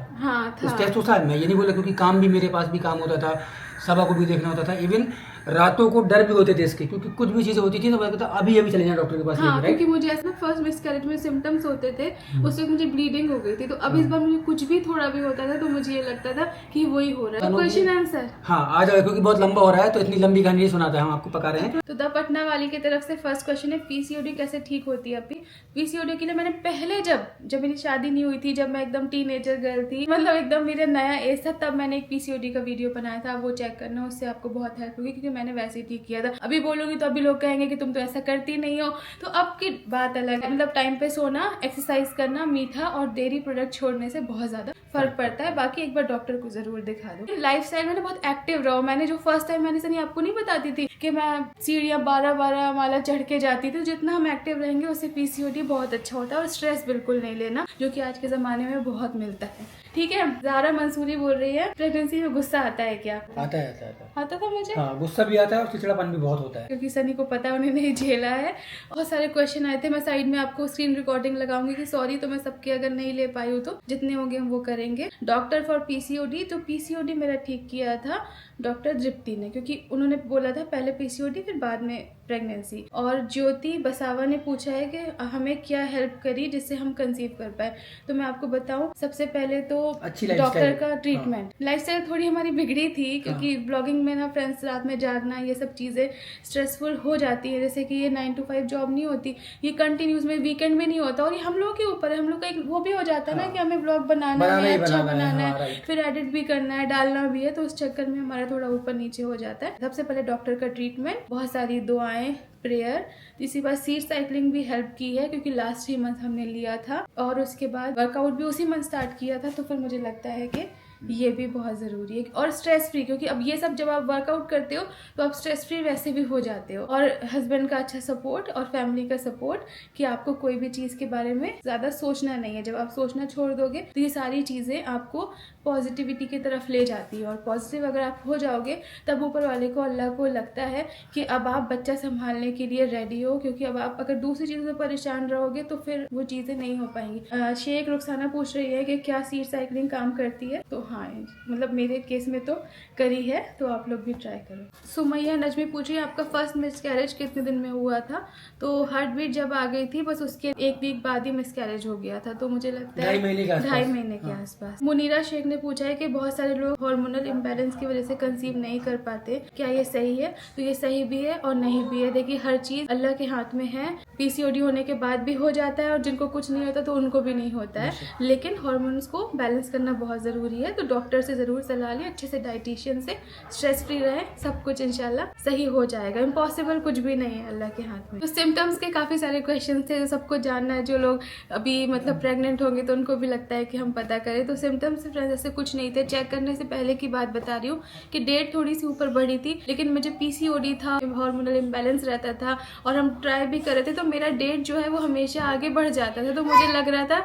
स्ट्रेस तो था, मैं ये नहीं बोला, क्योंकि काम भी, मेरे पास भी काम होता था, सबा को भी देखना होता था, इवन रातों को डर भी होते थे इसके, क्योंकि कुछ भी चीजें होती थी तो मैं अभी चले जाए डॉक्टर के पास। क्योंकि मुझे ऐसा फर्स्ट मिसकैरेज में सिम्टम्स होते थे, उस वक्त मुझे ब्लीडिंग हो गई थी, तो अब इस बार मुझे कुछ भी थोड़ा भी होता था तो मुझे ये लगता था कि वही हो रहा है। क्वेश्चन आंसर आ जाओ, क्योंकि बहुत लंबा हो रहा है, तो इतनी लंबी कहानी नहीं सुनाता है, हम आपको पका रहे हैं। तो द पटना वाली की तरफ से फर्स्ट क्वेश्चन है, पीसीओडी कैसे ठीक होती है आपकी? पीसीओडी के लिए मैंने पहले जब मेरी शादी नहीं हुई थी, जब मैं एकदम टीनेजर गर्ल थी, मतलब एकदम मेरा नया एज था, तब मैंने एक पीसीओडी का वीडियो बनाया था, वो चेक करना, उससे आपको बहुत हेल्प होगी, क्योंकि मैंने वैसे ही ठीक किया था। अभी बोलूंगी तो अभी लोग कहेंगे कि तुम तो ऐसा करती नहीं हो, तो अब की बात अलग है। मतलब टाइम पे सोना, एक्सरसाइज करना, मीठा और डेयरी प्रोडक्ट छोड़ने से बहुत ज्यादा फर्क पड़ता है। बाकी एक बार डॉक्टर को जरूर दिखा दो। लाइफस्टाइल में बहुत एक्टिव रहो। मैंने जो फर्स्ट टाइम मैंने सनी आपको नहीं बताती थी कि मैं सीढ़ियाँ 12 माला चढ़ के जाती थी, जितना हम एक्टिव रहेंगे उससे पीसीओडी बहुत अच्छा होता है। और स्ट्रेस बिल्कुल नहीं लेना, जो कि आज के जमाने में बहुत मिलता है। ठीक है। ज़ारा मंसूरी बोल रही है प्रेगनेंसी में गुस्सा आता है क्या? आता था मुझे। हाँ, गुस्सा भी आता है और चिड़चिड़ापन भी बहुत होता है, क्योंकि सनी को पता है, उन्हें नहीं झेला है। बहुत सारे क्वेश्चन आए थे, मैं साइड में आपको स्क्रीन रिकॉर्डिंग लगाऊंगी कि सॉरी तो मैं सबके अगर नहीं ले पाई हूँ तो जितने होंगे हम वो करेंगे। डॉक्टर फॉर पीसीओडी, तो पीसीओडी मेरा ठीक किया था डॉक्टर दीप्ति ने, क्योंकि उन्होंने बोला था पहले पीसीओडी फिर बाद में प्रेगनेंसी। और ज्योति बसावा ने पूछा है कि हमें क्या हेल्प करी जिससे हम कंसीव कर पाए। तो मैं आपको बताऊं, सबसे पहले तो डॉक्टर का ट्रीटमेंट। लाइफस्टाइल थोड़ी हमारी बिगड़ी थी क्योंकि ब्लॉगिंग में ना फ्रेंड्स रात में जागना, ये सब चीजें स्ट्रेसफुल हो जाती है। जैसे कि ये 9 to 5 जॉब नहीं होती, ये कंटिन्यूस में वीकेंड में नहीं होता, और ये हम लोगों के ऊपर है। हम लोग का एक वो भी हो जाता है ना कि हमें ब्लॉग बनाना है, अच्छा बनाना है, फिर एडिट भी करना है, डालना भी है, तो उस चक्कर में हमारा थोड़ा ऊपर नीचे हो जाता है। सबसे पहले डॉक्टर का ट्रीटमेंट, बहुत सारी दुआएं, प्रेयर, इसी बार सीड साइकिलिंग भी हेल्प की है क्योंकि लास्ट 3 मंथ हमने लिया था, और उसके बाद वर्कआउट भी उसी मंथ स्टार्ट किया था। तो फिर मुझे लगता है कि ये भी बहुत ज़रूरी है, और स्ट्रेस फ्री, क्योंकि अब ये सब जब आप वर्कआउट करते हो तो आप स्ट्रेस फ्री वैसे भी हो जाते हो। और हस्बैंड का अच्छा सपोर्ट और फैमिली का सपोर्ट कि आपको कोई भी चीज़ के बारे में ज़्यादा सोचना नहीं है। जब आप सोचना छोड़ दोगे तो ये सारी चीज़ें आपको पॉजिटिविटी की तरफ ले जाती है, और पॉजिटिव अगर आप हो जाओगे तब ऊपर वाले को, अल्लाह को लगता है कि अब आप बच्चा संभालने के लिए रेडी हो। क्योंकि अब आप अगर दूसरी चीज़ों से परेशान रहोगे तो फिर वो चीज़ें नहीं हो पाएंगी। शेख रुखसाना पूछ रही है कि क्या सीड साइकिलिंग काम करती है, तो हाँ, मतलब मेरे केस में तो करी है, तो आप लोग भी ट्राई करो। सुमैया नजमी पूछ रही है आपका फर्स्ट मिसकैरेज कितने दिन में हुआ था? तो हार्ट बीट जब आ गई थी बस उसके 1 वीक बाद ही मिसकैरेज हो गया था, तो मुझे लगता है 2.5 महीने के आसपास। मुनीरा शेख ने पूछा है कि बहुत सारे लोग हार्मोनल इम्बैलेंस की वजह से कंसीव नहीं कर पाते, क्या ये सही है? तो ये सही भी है और नहीं भी है। देखिए, हर चीज अल्लाह के हाथ में है। पीसीओडी होने के बाद भी हो जाता है, और जिनको कुछ नहीं होता तो उनको भी नहीं होता है, लेकिन हार्मोन्स को बैलेंस करना बहुत जरूरी है। तो डॉक्टर से जरूर सलाह लें, अच्छे से डाइटिशियन से, स्ट्रेस फ्री रहे, सब कुछ इंशाल्लाह सही हो जाएगा। इम्पॉसिबल कुछ भी नहीं है अल्लाह के हाथ में। तो सिम्टम्स के काफी सारे क्वेश्चन थे, सबको जानना है। जो लोग अभी मतलब प्रेग्नेंट होंगे तो उनको भी लगता है कि हम पता करें। तो सिम्टम्स फ्रेंड्स ऐसे कुछ नहीं थे। चेक करने से पहले की बात बता रही हूँ कि डेट थोड़ी सी ऊपर बढ़ी थी, लेकिन मुझे पीसीओडी था, हार्मोनल इम्बैलेंस रहता था, और हम ट्राई भी कर रहे थे, तो मेरा डेट जो है वो हमेशा आगे बढ़ जाता था। तो मुझे लग रहा था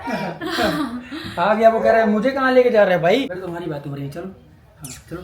आ गया, वो कह रहा है मुझे कहाँ लेके जा रहा है भाई, तुम्हारी बात हो रही है, चलो। हाँ, चलो।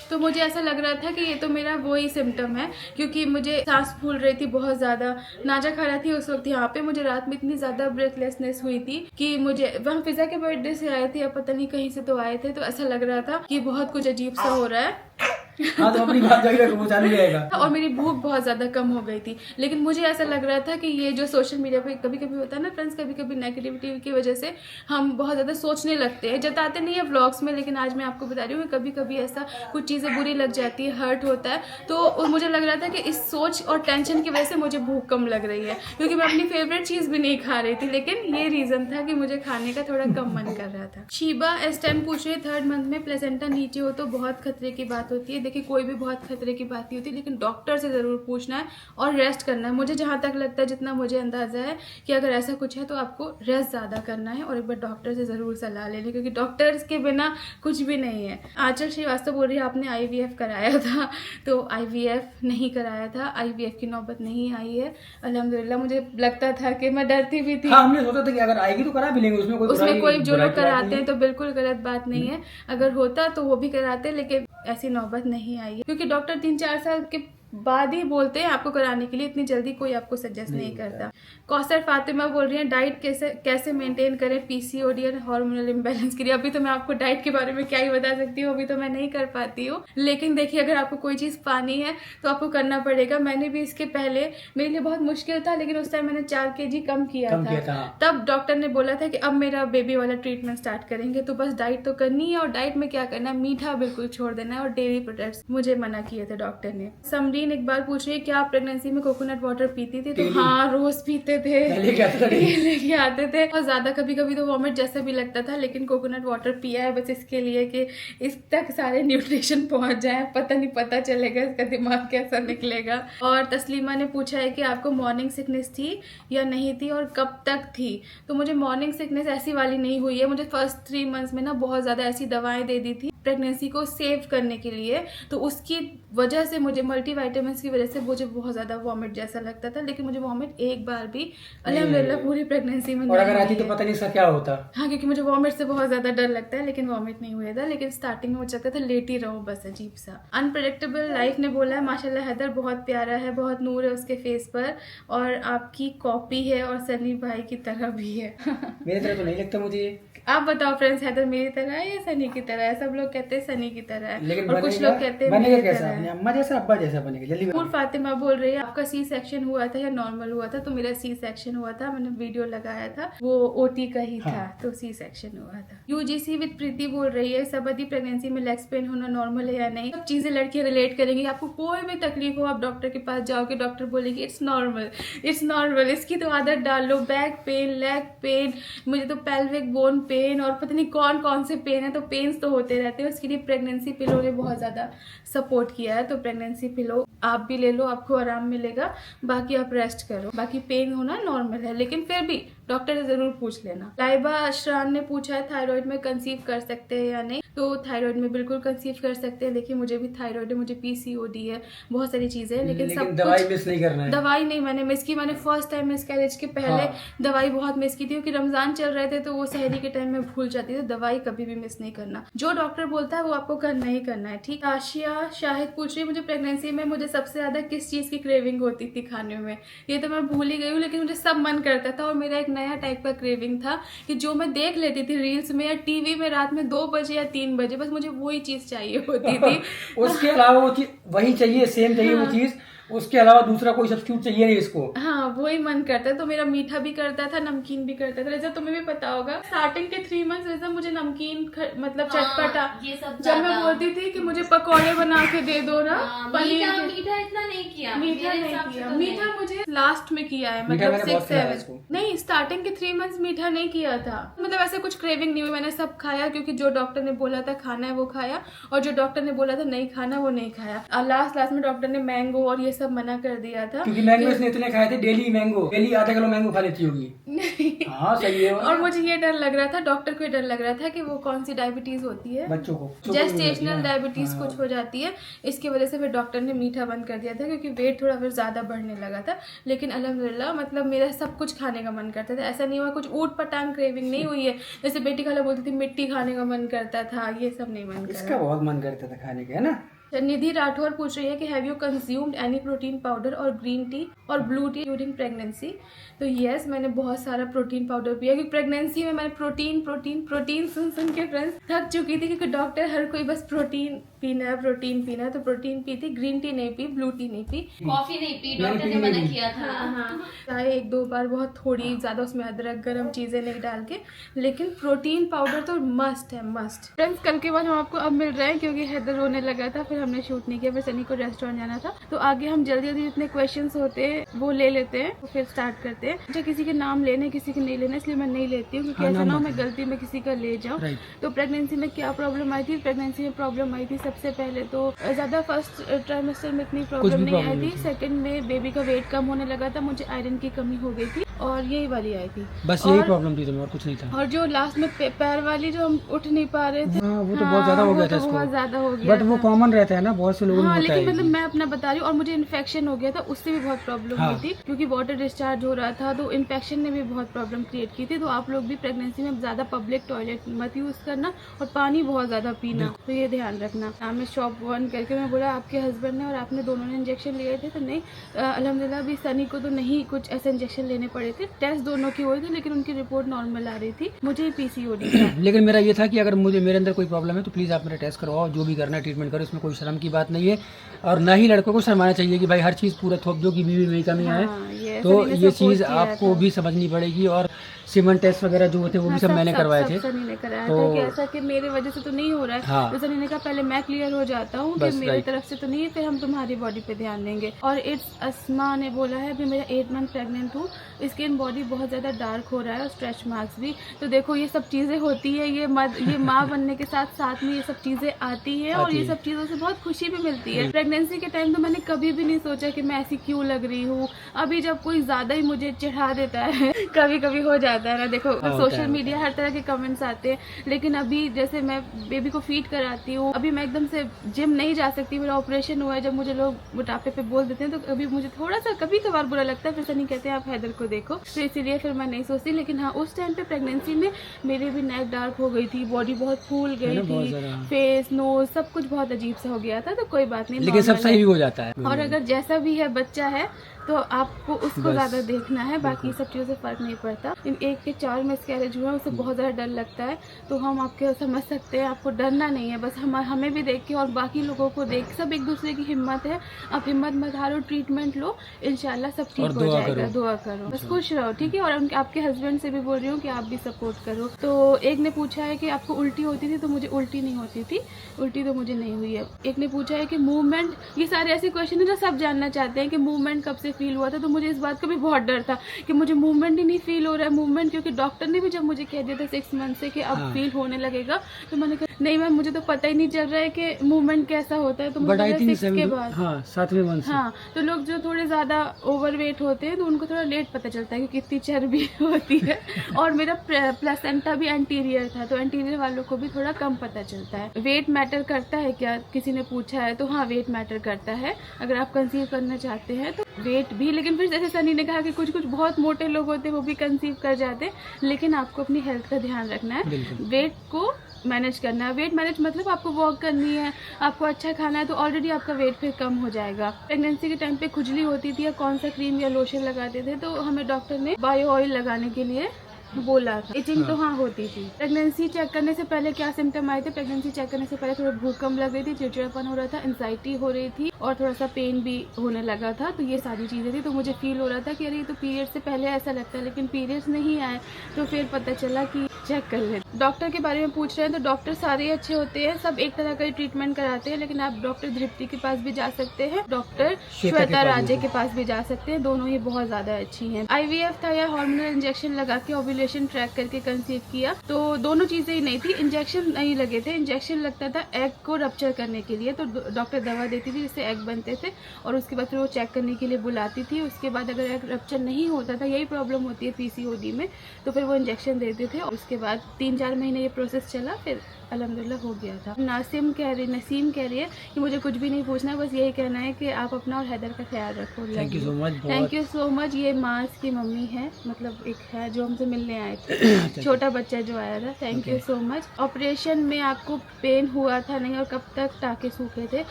तो मुझे ऐसा लग रहा था कि ये तो मेरा वही सिम्टम है, क्योंकि मुझे सांस फूल रही थी बहुत ज्यादा। नाजा खा रही थी उस वक्त यहाँ पे, मुझे रात में इतनी ज्यादा ब्रेथलेसनेस हुई थी कि मुझे, वहाँ फिजा के बर्थडे से आए थे, अब पता नहीं कहीं से तो आए थे, तो ऐसा लग रहा था कि बहुत कुछ अजीब सा हो रहा है। हाँ, तो अपनी बात जारी रखो, वो चालू रहेगा। और मेरी भूख बहुत ज्यादा कम हो गई थी, लेकिन मुझे ऐसा लग रहा था कि ये जो सोशल मीडिया पे कभी कभी होता है ना फ्रेंड्स, कभी कभी नेगेटिविटी की वजह से हम बहुत ज्यादा सोचने लगते हैं, जताते नहीं है व्लॉग्स में, लेकिन आज मैं आपको बता रही हूँ कभी कभी ऐसा कुछ चीजें बुरी लग जाती है, हर्ट होता है। तो मुझे लग रहा था कि इस सोच और टेंशन की वजह से मुझे भूख कम लग रही है, क्योंकि मैं अपनी फेवरेट चीज भी नहीं खा रही थी, लेकिन ये रीजन था कि मुझे खाने का थोड़ा कम मन कर रहा था। शीबा S10 पूछ रही है 3rd मंथ में प्लेसेंटा नीचे हो तो बहुत खतरे की बात होती है। देखिए, कोई भी बहुत खतरे की बात नहीं होती, लेकिन डॉक्टर से जरूर पूछना है और रेस्ट करना है। मुझे जहां तक लगता है, जितना मुझे अंदाजा है कि अगर ऐसा कुछ है तो आपको रेस्ट ज्यादा करना है, और एक बार डॉक्टर से जरूर सलाह लेनी, क्योंकि डॉक्टर्स के बिना कुछ भी नहीं है। आंचल श्रीवास्तव बोल रही है आपने IVF कराया था, तो IVF नहीं कराया था, IVF की नौबत नहीं आई है अल्हम्दुलिल्लाह। मुझे लगता था कि मैं डरती भी थी। हाँ, हमने सोचा था कि अगर आएगी तो करा भी लेंगे, उसमें कोई जो लोग कराते हैं तो बिल्कुल गलत बात नहीं है, अगर होता तो वो भी कराते, लेकिन ऐसी नौबत नहीं आई है, क्योंकि डॉक्टर 3-4 साल के बाद ही बोलते हैं आपको कराने के लिए, इतनी जल्दी कोई आपको सजेस्ट नहीं करता। कौसर फातिमा बोल रही है डाइट कैसे मेंटेन करें पीसीओडी और हार्मोनल इम्बैलेंस के लिए। अभी तो मैं आपको डाइट के बारे में क्या ही बता सकती हूँ, अभी तो मैं नहीं कर पाती हूँ, लेकिन देखिए अगर आपको कोई चीज़ पानी है तो आपको करना पड़ेगा। मैंने भी इसके पहले, मेरे लिए बहुत मुश्किल था, लेकिन उस टाइम मैंने 4 kg कम किया था। तब डॉक्टर ने बोला था कि अब मेरा बेबी वाला ट्रीटमेंट स्टार्ट करेंगे, तो बस डाइट तो करनी है, और डाइट में क्या करना है, मीठा बिल्कुल छोड़ देना है, और डेयरी प्रोडक्ट्स मुझे मना किए थे डॉक्टर ने। समरीन इकबाल पूछ रही है क्या आप प्रेगनेंसी में कोकोनट वाटर पीती थी? तो हाँ, रोज पीते थे, लेके आते थे, और ज्यादा कभी कभी तो वॉमिट जैसा भी लगता था, लेकिन कोकोनट वाटर पिया है बस इसके लिए कि इस तक सारे न्यूट्रिशन पहुंच जाए, पता चलेगा इसका दिमाग कैसा निकलेगा। और तस्लीमा ने पूछा है कि आपको मॉर्निंग सिकनेस थी या नहीं थी, और कब तक थी? तो मुझे मॉर्निंग सिकनेस ऐसी वाली नहीं हुई है, मुझे फर्स्ट 3 मंथ्स में ना बहुत ज्यादा ऐसी दवाएं दे दी थी प्रेगनेंसी को सेव करने के लिए, तो उसकी वजह से मुझे मल्टीविटामिन्स की वजह से मुझे बहुत ज़्यादा वॉमिट जैसा लगता था, लेकिन मुझे वॉमिट एक बार भी अल्हम्दुलिल्लाह पूरी प्रेगनेंसी में और अगर आती तो पता नहीं इसका क्या होता। हाँ, क्योंकि मुझे वॉमिट से बहुत ज़्यादा डर लगता है, लेकिन वॉमिट नहीं हुआ था। लेकिन स्टार्टिंग में मुझे लगता था लेटी रहो बस, अजीब सा। अनप्रेडिक्टेबल लाइफ ने बोला है माशाल्लाह हैदर बहुत प्यारा है, बहुत नूर है उसके फेस पर, और आपकी कॉपी है और सनी भाई की तरह भी है। मेरी तरह तो नहीं लगता मुझे ये। आप बताओ फ्रेंड्स, हैदर मेरी तरह है या सनी की तरह है? सब लोग कहते हैं सनी की तरह है, लेकिन और कुछ लोग कहते हैं बनेगा मेरी कैसा? तरह है। अपने अम्मा जैसा अब्बा जैसा बनेगा, जल्दी फूल फातिमा बोल रही है आपका सी सेक्शन हुआ था या नॉर्मल हुआ था? तो मेरा सी सेक्शन हुआ था, मैंने वीडियो लगाया था, वो ओटी का ही था, तो सी सेक्शन हुआ था। यूजीसी विद प्रीति बोल रही है सबदी प्रेगनेंसी में लेग्स पेन होना नॉर्मल है या नहीं? सब चीजें लड़कियां रिलेट करेंगी। आपको कोई भी तकलीफ हो, आप डॉक्टर के पास जाओगे, डॉक्टर बोलेगी इट्स नॉर्मल, इट्स नॉर्मल। इसकी तो आदत डाल लो, बैक पेन, लेग पेन, मुझे तो पेल्विक बोन पेन और पता नहीं कौन कौन से पेन है, तो पेन्स तो होते रहते हैं। उसके लिए प्रेगनेंसी पिलो ने बहुत ज़्यादा सपोर्ट किया है, तो प्रेगनेंसी पिलो आप भी ले लो, आपको आराम मिलेगा। बाकी आप रेस्ट करो, बाकी पेन होना नॉर्मल है, लेकिन फिर भी डॉक्टर से जरूर पूछ लेना। लाइबा अशरान ने पूछा है थायराइड में कंसीव कर सकते हैं या नहीं? तो थायराइड में बिल्कुल कंसीव कर सकते हैं। देखिए मुझे भी थायराइड है, मुझे पीसीओडी है, बहुत सारी चीजें हैं, लेकिन सब दवाई कुछ मिस नहीं करना है। दवाई नहीं मैंने मिस की। मैंने फर्स्ट टाइम मिसकैरेज के पहले दवाई बहुत मिस की थी, क्योंकि रमजान चल रहे थे, तो वो सहरी के टाइम में भूल जाती थी। दवाई कभी भी मिस नहीं करना, जो डॉक्टर बोलता है वो आपको करना ही करना है, ठीक। आशिया शाहिद पूछ रही है मुझे प्रेगनेंसी में मुझे सबसे ज्यादा किस चीज की क्रेविंग होती थी खाने में? ये तो मैं भूल ही गई हूँ, लेकिन मुझे सब मन करता था, और मेरा एक नया टाइप का क्रेविंग था कि जो मैं देख लेती थी रील्स में या टीवी में रात में 2 बजे या 3 बजे, बस मुझे वही चीज चाहिए होती थी। उसके अलावा वो चीज वही चाहिए, सेम चाहिए वो चीज, उसके अलावा दूसरा कोई सब्स्टिट्यूट चाहिए नहीं इसको। हाँ, वही मन करता है। तो मेरा मीठा भी करता था, नमकीन भी करता था। जैसा तुम्हें भी पता होगा स्टार्टिंग के 3 मंथ्स जैसा मुझे नमकीन मतलब चटपटा, ये सब जब मैं बोलती थी कि मुझे पकौड़े बना के दे दो ना, पनीर के। मीठा इतना नहीं किया, मीठा मेरे नहीं हिसाब से किया, तो मीठा मुझे लास्ट में किया है, मीठा मतलब मैंने बहुत 6 खिलाया 7 इसको। नहीं, स्टार्टिंग के 3 मंथ्स मीठा नहीं किया था। मतलब ऐसे कुछ क्रेविंग नहीं हुई, मैंने सब खाया, क्योंकि जो डॉक्टर ने बोला था खाना है वो खाया, और जो डॉक्टर ने बोला था नहीं खाना वो नहीं खाया। लास्ट में डॉक्टर ने मैंगो और ये सब मना कर दिया था, क्योंकि मैंगो इसने इतने खाए थे, डेली मैंगो, डेली आधा किलो मैंगो खा लेती होगी। नहीं। हाँ सही है। और मुझे ये डर लग रहा था, डॉक्टर को ये डर लग रहा था कि वो कौन सी डायबिटीज होती है, बच्चों को जेस्टेशनल डायबिटीज कुछ हो जाती है, इसकी वजह से फिर डॉक्टर ने मीठा बंद कर दिया था, क्योंकि वेट थोड़ा फिर ज्यादा बढ़ने लगा था। लेकिन अल्हम्दुलिल्लाह मतलब मेरा सब कुछ खाने का मन करता था, ऐसा नहीं हुआ कुछ ऊट पटांग क्रेविंग नहीं हुई है। जैसे बेटी खाला बोलती थी मिट्टी खाने का मन करता था, ये सब नहीं मन करता। इसका बहुत मन करता था खाने का, है ना। निधि राठौर पूछ रही है कि have you consumed any protein powder और ग्रीन टी और ब्लू टी ड्यूरिंग प्रेगनेंसी? तो यस, मैंने बहुत सारा प्रोटीन पाउडर पिया, क्योंकि प्रेगनेंसी में मैंने प्रोटीन सुन के फ्रेंड्स थक चुकी थी, क्योंकि डॉक्टर हर कोई बस प्रोटीन पीना है, तो प्रोटीन पी थी। ग्रीन टी नहीं पी, ब्लू टी नहीं पी, कॉफी नहीं पी, डॉक्टर ने मना किया था। चाहे 1-2 बार बहुत थोड़ी ज्यादा उसमें अदरक गर्म चीजें नहीं डाल के, लेकिन प्रोटीन पाउडर तो मस्ट है, मस्ट। फ्रेंड्स कल के बाद हम आपको अब मिल रहे हैं, क्योंकि हैदर रोने लगा था, फिर हमने शूट नहीं किया, फिर सनी को रेस्टोरेंट जाना था। तो आगे हम जल्दी जल्दी जितने क्वेश्चंस होते हैं वो ले लेते हैं, तो फिर स्टार्ट करते हैं। मुझे किसी के नाम लेने किसी के नहीं लेने, इसलिए मैं नहीं लेती हूँ, क्योंकि ऐसा ना हो मैं गलती में किसी का ले जाऊँ। तो प्रेगनेंसी में क्या प्रॉब्लम आई थी? प्रेगनेंसी में प्रॉब्लम आई थी सबसे पहले तो ज्यादा फर्स्ट ट्राइमेस्टर में इतनी प्रॉब्लम नहीं आई थी। सेकंड में बेबी का वेट कम होने लगा था, मुझे आयरन की कमी हो गई थी, और यही वाली आई थी, बस यही प्रॉब्लम थी तुम्हें, और कुछ नहीं था। और जो लास्ट में पैर वाली जो हम उठ नहीं पा रहे थे, वो तो बहुत ज्यादा हो गया था इसको, बहुत ज्यादा हो गया, बट वो कॉमन रहता है ना, बहुत से लोगों में होता है। लेकिन मतलब मैं अपना बता रही हूँ, और मुझे इन्फेक्शन हो गया था, उससे भी बहुत प्रॉब्लम हुई थी, क्योंकि वाटर डिस्चार्ज हो रहा था, तो इन्फेक्शन ने भी बहुत प्रॉब्लम क्रिएट की थी। तो आप लोग भी प्रेगनेंसी में ज्यादा पब्लिक टॉयलेट मत यूज करना, और पानी बहुत ज्यादा पीना, तो ये ध्यान रखना। मैं शॉप 1 करके मैं बोला आपके हस्बैंड ने और आपने दोनों ने इंजेक्शन लिए थे? तो नहीं, अल्हम्दुलिल्लाह भी सनी को तो नहीं कुछ ऐसे इंजेक्शन लेने पड़े थे, टेस्ट दोनों की हुई थी, लेकिन उनकी रिपोर्ट नॉर्मल आ रही थी। मुझे पीसीओडी था। लेकिन मेरा ये था कि अगर मेरे अंदर कोई प्रॉब्लम है तो प्लीज आप मेरा टेस्ट करवाओ, जो भी करना है ट्रीटमेंट करो, इसमें कोई शर्म की बात नहीं है, और ना ही लड़कों को शर्माना चाहिए कि भाई हर चीज पूरा थोप दो कि बीवी में कमियां है। तो ये चीज आपको भी समझनी पड़ेगी, और सीमेंट टेस्ट वगैरह जो होते हैं वो भी सब मैंने करवाए थे। सनी ने कराया था कि ऐसा कि मेरे वजह से तो नहीं हो रहा है, तो सनी ने कहा पहले मैं क्लियर हो जाता हूँ कि मेरी तरफ से तो नहीं है, फिर हम तुम्हारी बॉडी पे ध्यान देंगे। और इट्स अस्मा ने बोला है अभी मेरा 8 मंथ प्रेग्नेंट हूँ, स्किन बॉडी बहुत ज्यादा डार्क हो रहा है और स्ट्रेच मार्क्स भी। तो देखो ये सब चीजें होती है, ये माँ बनने के साथ साथ में ये सब चीजें आती है, और ये सब चीजों से बहुत खुशी भी मिलती है। प्रेगनेंसी के टाइम तो मैंने कभी भी नहीं सोचा कि मैं ऐसी क्यों लग रही हूँ। अभी जब कोई ज्यादा ही मुझे चिढ़ा देता है कभी कभी हो जाता जाता है ना, देखो सोशल मीडिया हर तरह के कमेंट्स आते हैं, लेकिन अभी जैसे मैं बेबी को फीड कराती हूँ, अभी मैं एकदम से जिम नहीं जा सकती, मेरा ऑपरेशन हुआ है, जब मुझे लोग मोटापे पे बोल देते हैं तो अभी मुझे थोड़ा सा कभी कभार बुरा लगता है, फिर सनी कहते हैं आप हैदर को देखो, तो इसीलिए फिर मैं नहीं सोचती। लेकिन हाँ, उस टाइम पे प्रेगनेंसी में मेरी भी नेक डार्क हो गई थी, बॉडी बहुत फूल गई थी, फेस नोज सब कुछ बहुत अजीब सा हो गया था, तो कोई बात नहीं, लेकिन सब सही भी हो जाता है। और अगर जैसा भी है बच्चा है तो आपको उसको ज्यादा देखना है, बाकी सब चीजों से फर्क नहीं पड़ता। एक के 4 मिसकैरेज हुआ, उसे बहुत ज्यादा डर लगता है, तो हम आपके समझ सकते हैं, आपको डरना नहीं है, बस हमें भी देख के और बाकी लोगों को देख, सब एक दूसरे की हिम्मत है, आप हिम्मत मत हारो, ट्रीटमेंट लो, इंशाल्लाह सब ठीक हो जाएगा, दुआ करो, बस खुश रहो, ठीक है। और आपके हस्बैंड से भी बोल रही हूँ कि आप भी सपोर्ट करो। तो एक ने पूछा है कि आपको उल्टी होती थी, तो मुझे उल्टी नहीं होती थी, उल्टी तो मुझे नहीं हुई है। एक ने पूछा है कि मूवमेंट, ये सारे ऐसे क्वेश्चन है जो सब जानना चाहते हैं कि मूवमेंट कब से फील हुआ था, तो मुझे इस बात का भी बहुत डर था कि मुझे मूवमेंट ही नहीं फील हो रहा है, मूवमेंट, क्योंकि डॉक्टर ने भी जब मुझे कह दिया था 6 मंथ से कि अब फील होने लगेगा, तो मैंने कहा नहीं मैम, मुझे तो पता ही नहीं चल रहा है कि मूवमेंट कैसा होता है, तो मुझे 6 के बाद, हाँ 7वें मंथ, हाँ, तो लोग जो थोड़े ज्यादा ओवरवेट होते हैं तो उनको थोड़ा लेट पता चलता है कि कितनी चर्बी होती है, और मेरा प्लेसेंटा भी एंटीरियर था, तो एंटीरियर वालों को भी थोड़ा कम पता चलता है। वेट मैटर करता है क्या, किसी ने पूछा है, तो हाँ वेट मैटर करता है, अगर आप कंसीव करना चाहते हैं तो वेट भी, लेकिन फिर जैसे सनी ने कहा कि कुछ कुछ बहुत मोटे लोग होते हैं वो भी कंसीव कर जाते हैं, लेकिन आपको अपनी हेल्थ का ध्यान रखना है, वेट को मैनेज करना है। वेट मैनेज मतलब आपको वॉक करनी है, आपको अच्छा खाना है, तो ऑलरेडी आपका वेट फिर कम हो जाएगा। प्रेगनेंसी के टाइम पे खुजली होती थी या कौन सा क्रीम या लोशन लगाते थे, तो हमें डॉक्टर ने बायो ऑयल लगाने के लिए बोला था। इचिंग तो हाँ होती थी। प्रेगनेंसी चेक करने से पहले क्या सिम्टम आए थे, प्रेगनेंसी चेक करने से पहले थोड़ा भूख कम लग रही थी, चिड़चिड़ापन हो रहा था, एंजाइटी हो रही थी और थोड़ा सा पेन भी होने लगा था, तो ये सारी चीजें थी। तो मुझे फील हो रहा था कि अरे ये तो पीरियड से पहले ऐसा लगता है, लेकिन पीरियड्स नहीं आए, तो फिर पता चला कि चेक कर ले। डॉक्टर के बारे में पूछ रहे हैं तो डॉक्टर सारे अच्छे होते हैं, सब एक तरह का ही ट्रीटमेंट कराते हैं, लेकिन आप डॉक्टर धृप्ति के पास भी जा सकते हैं, डॉक्टर श्वेता राजे के पास भी जा सकते हैं, दोनों ही बहुत ज्यादा अच्छी हैं। IVF था या हार्मोनल इंजेक्शन लगा के ओव्यूलेशन ट्रैक करके कंसीव किया, तो दोनों चीजें ही नहीं थी। इंजेक्शन नहीं लगे थे, इंजेक्शन लगता था एग को रप्चर करने के लिए, तो डॉक्टर दवा देती थी जिससे एग बनते थे, और उसके बाद फिर वो चेक करने के लिए बुलाती थी। उसके बाद अगर एग रप्चर नहीं होता था, यही प्रॉब्लम होती है PCOD में, तो फिर वो इंजेक्शन देते थे, और उसके बाद 3-4 महीने ये प्रोसेस चला, फिर अल्हम्दुलिल्लाह हो गया था। नसीम कह रही है कि मुझे कुछ भी नहीं पूछना है, बस यही कहना है कि आप अपना और हैदर का ख्याल रखो। Thank you so much. Thank you so much. ये मास की मम्मी है, मतलब एक है जो हमसे मिलने आए थे, छोटा बच्चा जो आया था। Thank you so much. Operation में आपको पेन हुआ था नहीं, और कब तक टाके सूखे थे?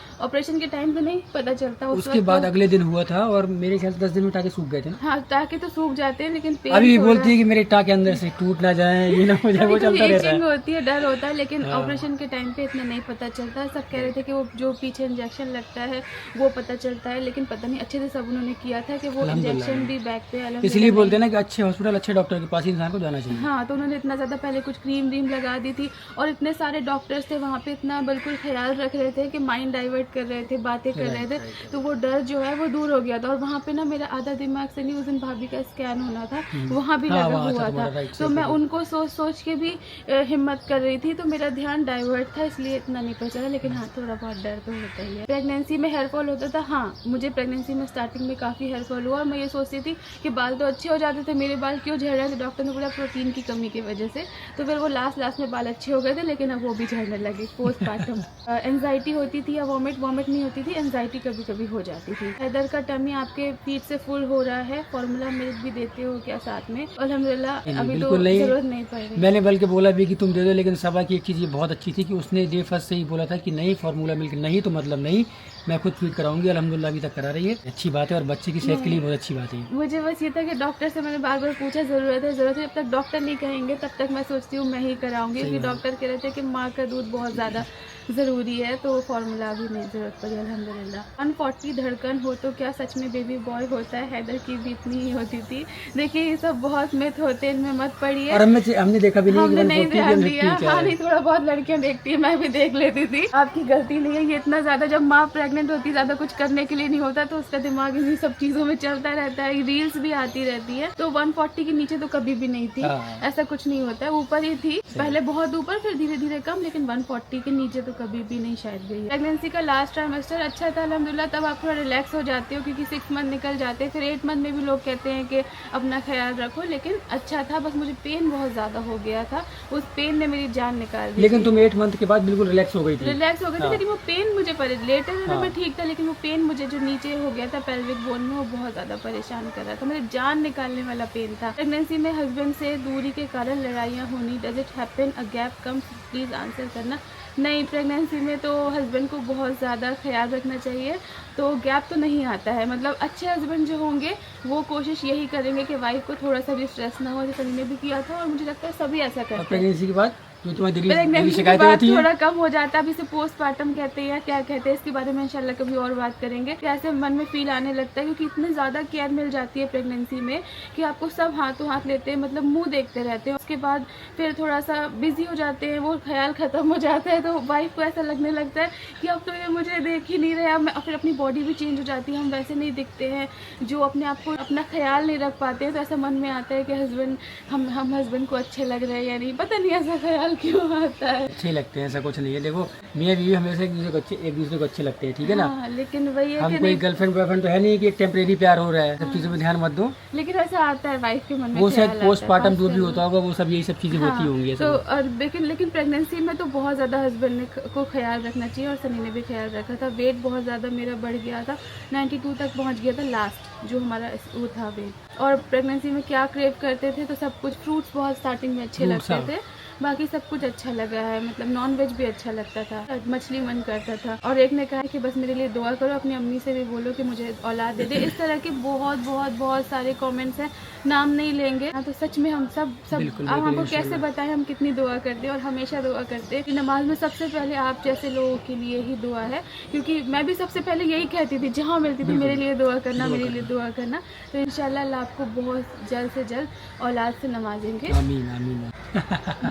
ऑपरेशन के टाइम तो नहीं पता चलता, उसके बाद अगले दिन हुआ था, और मेरे ख्याल से 10 दिन में टाके सूख गए थे। हाँ, टाके तो सूख जाते हैं, लेकिन पेन अभी बोलती है कि मेरे टाके अंदर से टूट ना जाए, ये ना हो जाए, वो चलता रहता है। होती है, डर होता है, लेकिन ऑपरेशन के टाइम पे इतना नहीं पता चलता। सब कह रहे थे कि वो जो पीछे इंजेक्शन लगता है वो पता चलता है, लेकिन पता नहीं अच्छे से सब उन्होंने किया था कि वो इंजेक्शन भी बैक पे, इसलिए बोलते हैं ना कि अच्छे हॉस्पिटल अच्छे डॉक्टर के पास इंसान को जाना चाहिए। हाँ, तो उन्होंने इतना ज्यादा पहले कुछ क्रीम व्रीम लगा दी थी, और इतने सारे डॉक्टर्स थे वहाँ पे, इतना बिल्कुल ख्याल रख रहे थे कि माइंड डाइवर्ट कर रहे थे, बातें कर रहे थे, तो वो डर जो है वो दूर हो गया था। और वहाँ पे ना मेरा आधा दिमाग से नहीं, उस दिन भाभी का स्कैन होना था, वहाँ भी लगा हुआ था, तो मैं उनको सोच के भी हिम्मत कर रही थी, तो मेरा ध्यान डाइवर्ट था, इसलिए इतना नहीं पता चला। लेकिन हाँ, थोड़ा बहुत डर तो होता ही है। प्रेगनेंसी में हेयर फॉल होता था, हाँ मुझे प्रेगनेंसी में स्टार्टिंग में काफी हेयर फॉल हुआ, और मैं ये सोचती थी कि बाल तो अच्छे हो जाते थे, मेरे बाल क्यों झड़ रहे थे? डॉक्टर ने बोला प्रोटीन की कमी की वजह से, तो फिर वो लास्ट में बाल अच्छे हो गए थे, लेकिन अब वो भी झड़ने लगे पोस्टपार्टम। एंजाइटी होती थी या वॉमिट नहीं होती थी, एंजाइटी कभी कभी हो जाती थी। हैदर का टमी आपके फीट से फुल हो रहा है, फॉर्मूला मिल्क भी देते हो क्या साथ में? अल्हम्दुलिल्लाह अभी तो जरूरत नहीं पड़ रही। मैंने बल्कि बोला भी कि तुम दे दो, लेकिन सबा की एक चीज़ ये बहुत अच्छी थी कि उसने डे फर्स्ट से ही बोला था कि नहीं फार्मूला मिल्क नहीं, तो मतलब नहीं, मैं खुद फीड कराऊंगी। अल्हम्दुलिल्लाह अभी तक करा रही है, अच्छी बात है, और बच्चे की सेहत के लिए बहुत अच्छी बात है। मुझे बस ये था कि डॉक्टर से मैंने बार बार पूछा, जरूरत है जब तक डॉक्टर नहीं कहेंगे तब तक मैं सोचती हूँ मैं ही कराऊंगी, क्योंकि डॉक्टर कह रहे थे कि माँ का दूध बहुत ज़्यादा ज़रूरी है, तो फार्मूला भी नहीं ज़रूरत पड़ी अल्हम्दुलिल्लाह। 140 धड़कन हो तो क्या सच में बेबी बॉय होता है? हैदर की भी इतनी ही होती थी। देखिए ये सब बहुत मिथ होते हैं, इनमें मत पड़िए। और हमने देखा भी नहीं हमने कि नहीं 140 ध्यान 150 दिया। क्या हाँ है। नहीं, थोड़ा बहुत लड़कियां देखती है, मैं भी देख लेती थी। आपकी गलती नहीं है ये, इतना ज्यादा जब माँ प्रेग्नेंट होती है ज्यादा कुछ करने के लिए नहीं होता, तो उसका दिमाग इन्हीं सब चीजों में चलता रहता है। रील्स भी आती रहती है, तो 140 के नीचे तो कभी भी नहीं थी, हाँ। ऐसा कुछ नहीं होता है। ऊपर ही थी पहले, बहुत ऊपर, फिर धीरे धीरे कम, लेकिन 140 के नीचे तो कभी भी नहीं शायद गई। प्रेगनेंसी का लास्ट ट्राइमेस्टर अच्छा था अल्हम्दुलिल्लाह, तब आप थोड़ा रिलैक्स हो जाते हो क्योंकि 6 मंथ निकल जाते हैं। फिर 8 मंथ में भी लोग कहते हैं कि अपना ख्याल रखो, लेकिन अच्छा था। बस मुझे पेन बहुत ज्यादा हो गया था, उस पेन ने मेरी जान निकाल दी। लेकिन तुम 8 मंथ के बाद बिल्कुल रिलैक्स हो गई थी। रिलैक्स हो गई थी, हाँ। लेकिन वो पेन मुझे लेटर हाँ। में ठीक था, लेकिन वो पेन मुझे जो नीचे हो गया था पेल्विक बोन में, वो बहुत ज्यादा परेशान कर रहा था, मेरी जान निकालने वाला पेन था। प्रेगनेंसी में हस्बैंड से दूरी के कारण लड़ाइयाँ होनी, does it happen, a gap come, please answer करना। नहीं, प्रेगनेंसी में तो हस्बैंड को बहुत ज़्यादा ख्याल रखना चाहिए, तो गैप तो नहीं आता है। मतलब अच्छे हस्बैंड जो होंगे वो कोशिश यही करेंगे कि वाइफ को थोड़ा सा भी स्ट्रेस ना हो, जैसे मैंने भी किया था, और मुझे लगता है सभी ऐसा करते हैं। प्रेगनेंसी के बाद जो तुम्हारी दिल्ली प्रेगनेंसी के शिकायतें बाद होती हैं, थोड़ा कम हो जाता है। अभी से पोस्टमार्टम कहते हैं या क्या कहते हैं, इसके बारे में इंशाल्लाह कभी और बात करेंगे। कैसे मन में फील आने लगता है, क्योंकि इतनी ज़्यादा केयर मिल जाती है प्रेगनेंसी में कि आपको सब हाथों हाथ लेते हैं, मतलब मुंह देखते रहते हैं। उसके बाद फिर थोड़ा सा बिजी हो जाते हैं, वो ख्याल ख़त्म हो जाता है, तो वाइफ को ऐसा लगने लगता है कि अब तो ये मुझे देख ही नहीं रहे। अब फिर अपनी बॉडी भी चेंज हो जाती है, हम वैसे नहीं दिखते हैं, जो अपने आप को अपना ख्याल नहीं रख पाते हैं। तो ऐसा मन में आता है कि हस्बैंड हम हस्बैंड को अच्छे लग रहे हैं या नहीं, पता नहीं ऐसा ख्याल क्यों आता है। अच्छे लगते हैं, ऐसा कुछ नहीं है। देखो मियां बीवी हमेशा एक दूसरे को अच्छे लगते हैं, ठीक है ना। हाँ, लेकिन वही है हम कि कोई नहीं, गर्लफ्रेंड बॉयफ्रेंड तो है नहीं कि एक टेम्परेरी प्यार हो रहा है। सब चीजों में ध्यान मत दो, लेकिन ऐसा आता है वाइफ के मन में, वो शायद ख्याल आता है, पोस्टमार्टम जो भी खासकर होता होगा वो सब यही सब चीजें हाँ, होती होंगी। तो और लेकिन प्रेगनेंसी में तो बहुत ज़्यादा हस्बैंड को ख्याल रखना चाहिए, और सनी ने भी ख्याल रखा था। वेट बहुत ज़्यादा मेरा बढ़ गया था, 92 तक पहुंच गया था लास्ट जो हमारा वो था वेट। और प्रेगनेंसी में क्या क्रेव करते थे, तो सब कुछ फ्रूट्स बहुत स्टार्टिंग में अच्छे लगते थे, बाकी सब कुछ अच्छा लगा है। मतलब नॉन वेज भी अच्छा लगता था, मछली मन करता था। और एक ने कहा कि बस मेरे लिए दुआ करो, अपनी अम्मी से भी बोलो कि मुझे औलाद दे दे। इस तरह के बहुत बहुत बहुत सारे कमेंट्स हैं, नाम नहीं लेंगे। हाँ, तो सच में हम सब अब हमको कैसे बताएं हम कितनी दुआ करते हैं, और हमेशा दुआ करते हैं। नमाज में सबसे पहले आप जैसे लोगों के लिए ही दुआ है, क्योंकि मैं भी सबसे पहले यही कहती थी, जहाँ मिलती थी मेरे लिए दुआ करना, मेरे लिए दुआ करना। तो इंशाल्लाह अल्लाह आपको बहुत जल्द से जल्द औलाद से नवाजेंगे। आमीन आमीन।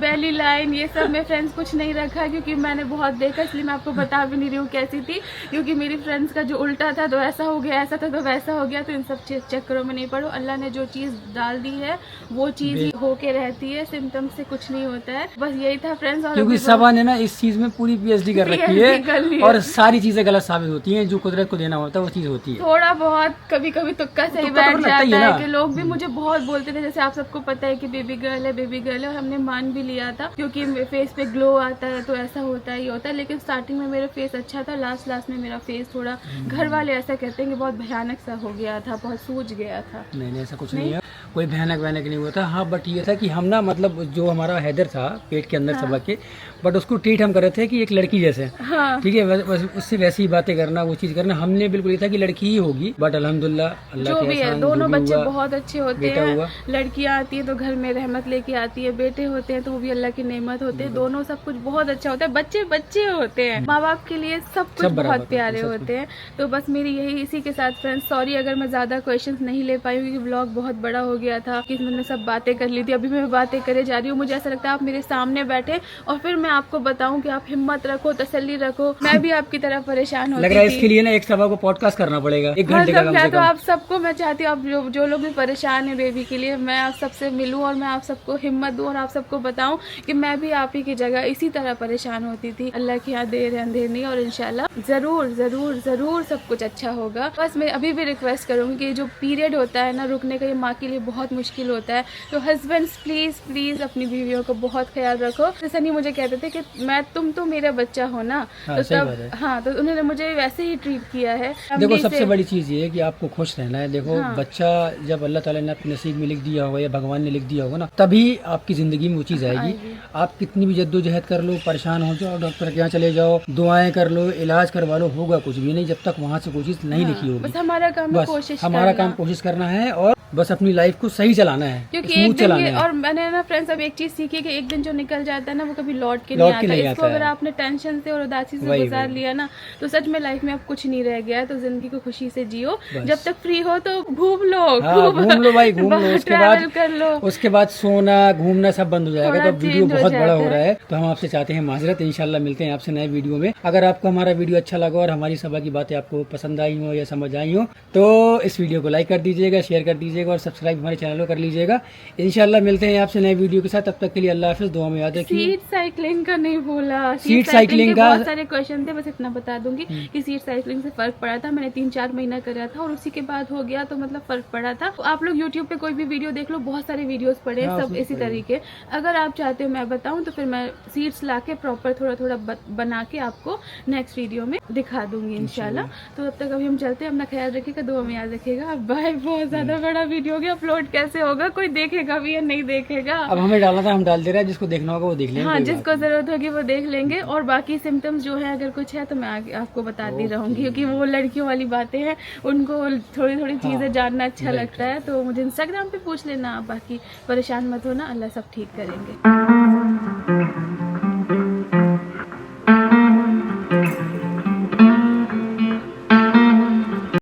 बेली लाइन ये सब में फ्रेंड्स कुछ नहीं रखा, क्योंकि मैंने बहुत देखा, इसलिए मैं आपको बता भी नहीं रही हूँ कैसी थी, क्योंकि मेरी फ्रेंड्स का जो उल्टा था तो ऐसा हो गया, ऐसा था तो वैसा हो गया। तो इन सब चक्करों में नहीं पड़ो, अल्लाह ने जो चीज़ डाल दी है वो चीज़ ही होके रहती है, सिम्टम से कुछ नहीं होता है। बस यही था फ्रेंड्स। और क्योंकि सबा ने ना इस चीज में पूरी PhD कर रखी है, और सारी चीजें गलत साबित होती हैं। जो कुदरत को देना होता है वो चीज होती है। थोड़ा बहुत कभी कभी तुक्का सही तुक्का तो बैठ लगता ही जाता है है ना। कि लोग भी मुझे बहुत बोलते थे, जैसे आप सबको पता है कि बेबी गर्ल है, बेबी गर्ल है, और हमने मान भी लिया था क्योंकि फेस पे ग्लो आता है, तो ऐसा होता ही होता है। लेकिन स्टार्टिंग में मेरा फेस अच्छा था, लास्ट में मेरा फेस थोड़ा, घर वाले ऐसा कहते हैं कि बहुत भयानक सा हो गया था, बहुत सूज गया था। नहीं ऐसा कुछ नहीं है, कोई भयानक नहीं हुआ था। हाँ बट ये था कि हम ना मतलब जो हमारा हैदर था पेट के अंदर सबक के, बट उसको ट्रीट हम कर रहे थे कि एक लड़की जैसे, ठीक है, उससे वैसी ही बातें करना, वो चीज करना। हमने बिल्कुल ये था कि लड़की ही होगी, बट अल्हम्दुलिल्लाह अल्लाह जो के भी है, एहसान, दोनों जो भी बच्चे हुआ, बहुत अच्छे होते बेटा हैं। हुआ। लड़कियां आती है तो घर में रहमत लेके आती है, बेटे होते हैं तो वो भी अल्लाह की नेमत होते हैं। दोनों सब कुछ बहुत अच्छा होता है, बच्चे बच्चे होते हैं, माँ बाप के लिए सब कुछ बहुत प्यारे होते हैं। तो बस मेरी यही इसी के साथ फ्रेंड्स, सॉरी अगर मैं ज्यादा क्वेश्चंस नहीं ले पाई, क्योंकि ब्लॉग बहुत बड़ा हो गया था कि मैंने सब बातें कर ली थी। अभी मैं बातें करे जा रही हूँ, मुझे ऐसा लगता है आप मेरे सामने बैठे और फिर मैं आपको बताऊं कि आप हिम्मत रखो, तसल्ली रखो। मैं भी आपकी तरह परेशान होती लग रहा है थी। इसके लिए ना एक सभा को पॉडकास्ट करना पड़ेगा, 1 घंटे का कम से तो कम। आप सबको मैं चाहती हूँ, आप जो लोग भी परेशान है बेबी के लिए, मैं आप सबसे मिलूं और मैं आप सबको हिम्मत दूं और आप सबको बताऊं कि मैं भी आप ही की जगह इसी तरह परेशान होती थी। अल्लाह के यहाँ देर है अंधेर नहीं, और इंशाल्लाह जरूर जरूर जरूर सब कुछ अच्छा होगा। बस मैं अभी भी रिक्वेस्ट करूंगी कि जो पीरियड होता है ना, रुकने का, ये माँ के लिए बहुत मुश्किल होता है। तो हस्बैंड्स प्लीज प्लीज अपनी बीवियों को बहुत ख्याल रखो। जैसे नहीं मुझे कहते थे कि मैं तुम तो मेरा बच्चा हो ना, हाँ, तो सही तब बात है। हाँ, तो उन्होंने मुझे वैसे ही ट्रीट किया है। देखो फैमिली सबसे से- बड़ी चीज़ ये है कि आपको खुश रहना है। देखो बच्चा जब अल्लाह ताला ने आपके नसीब में लिख दिया होगा या भगवान ने लिख दिया होगा ना, तभी आपकी ज़िंदगी में वो चीज़ आएगी। आप कितनी भी जद्दोजहद कर लो, परेशान हो जाओ, डॉक्टर के यहाँ चले जाओ, दुआएं कर लो, इलाज करवा लो, होगा कुछ भी नहीं जब तक वहाँ से कोई चीज़ नहीं लिखी होगी। बस हमारा काम है बस कोशिश हमारा करना। काम कोशिश करना है, और बस अपनी लाइफ को सही चलाना है, क्योंकि स्मूथ एक दिन चलाना ये, है। और मैंने ना फ्रेंड्स अब एक चीज सीखी कि एक दिन जो निकल जाता है ना वो कभी लौट के नहीं आता। इसको अगर आपने टेंशन से और उदासी से गुजार लिया ना तो सच में लाइफ में अब कुछ नहीं रह गया है। तो जिंदगी को खुशी से जियो, जब तक फ्री हो तो घूम लो, घूम लो भाई, घूम लो। उसके बाद कर लो, उसके बाद सोना घूमना सब बंद हो जाएगा। तो वीडियो बहुत बड़ा हो रहा है, तो हम आपसे चाहते हैं माजरत। इंशाल्लाह मिलते हैं आपसे नए वीडियो में। अगर आपको हमारा वीडियो अच्छा लगा और हमारी सभा की बातें आपको पसंद आई हो या समझ आई हो तो इस वीडियो को लाइक कर दीजिएगा, शेयर कर दीजिएगा और सब्सक्राइब हमारे चैनल को कर लीजिएगा। इंशाल्लाह मिलते हैं आपसे नए वीडियो के साथ। तब तक के लिए अल्लाह हाफिज़। दुआ में याद रखिए। सीट साइकिलिंग का नहीं बोला, सीट साइकिलिंग का बहुत सारे क्वेश्चन थे, बस इतना बता दूंगी कि सीट साइकिलिंग से फर्क पड़ा था। मैंने 3-4 महीना करा था और उसी के बाद हो गया, तो मतलब फर्क पड़ा था। तो आप लोग यूट्यूब पे कोई भी वीडियो देख लो, बहुत सारे वीडियोस पड़े हैं सब इसी तरीके। अगर आप चाहते हो मैं बताऊं तो फिर मैं सीट्स लाके प्रॉपर थोड़ा थोड़ा बना के आपको नेक्स्ट वीडियो में दिखा दूंगी इंशाल्लाह। तो तब तक अभी हम चलते हैं, अपना ख्याल रखिएगा, दुआ में याद रखिएगा। बाय। बहुत ज्यादा बड़ा वीडियो हो गया, अपलोड कैसे होगा, कोई देखेगा भी या नहीं देखेगा। अब हमें डालना था, हम डाल दे रहे हैं, जिसको देखना होगा वो देख लेंगे। हाँ, जिसको जरूरत होगी वो देख लेंगे। और बाकी सिम्टम्स जो है अगर कुछ है तो मैं आगे आपको बताती रहूंगी, क्योंकि वो लड़कियों वाली बातें हैं, उनको थोड़ी थोड़ी चीजें जानना अच्छा लगता है। तो मुझे इंस्टाग्राम पे पूछ लेना, बाकी परेशान मत होना, अल्लाह सब ठीक करेंगे।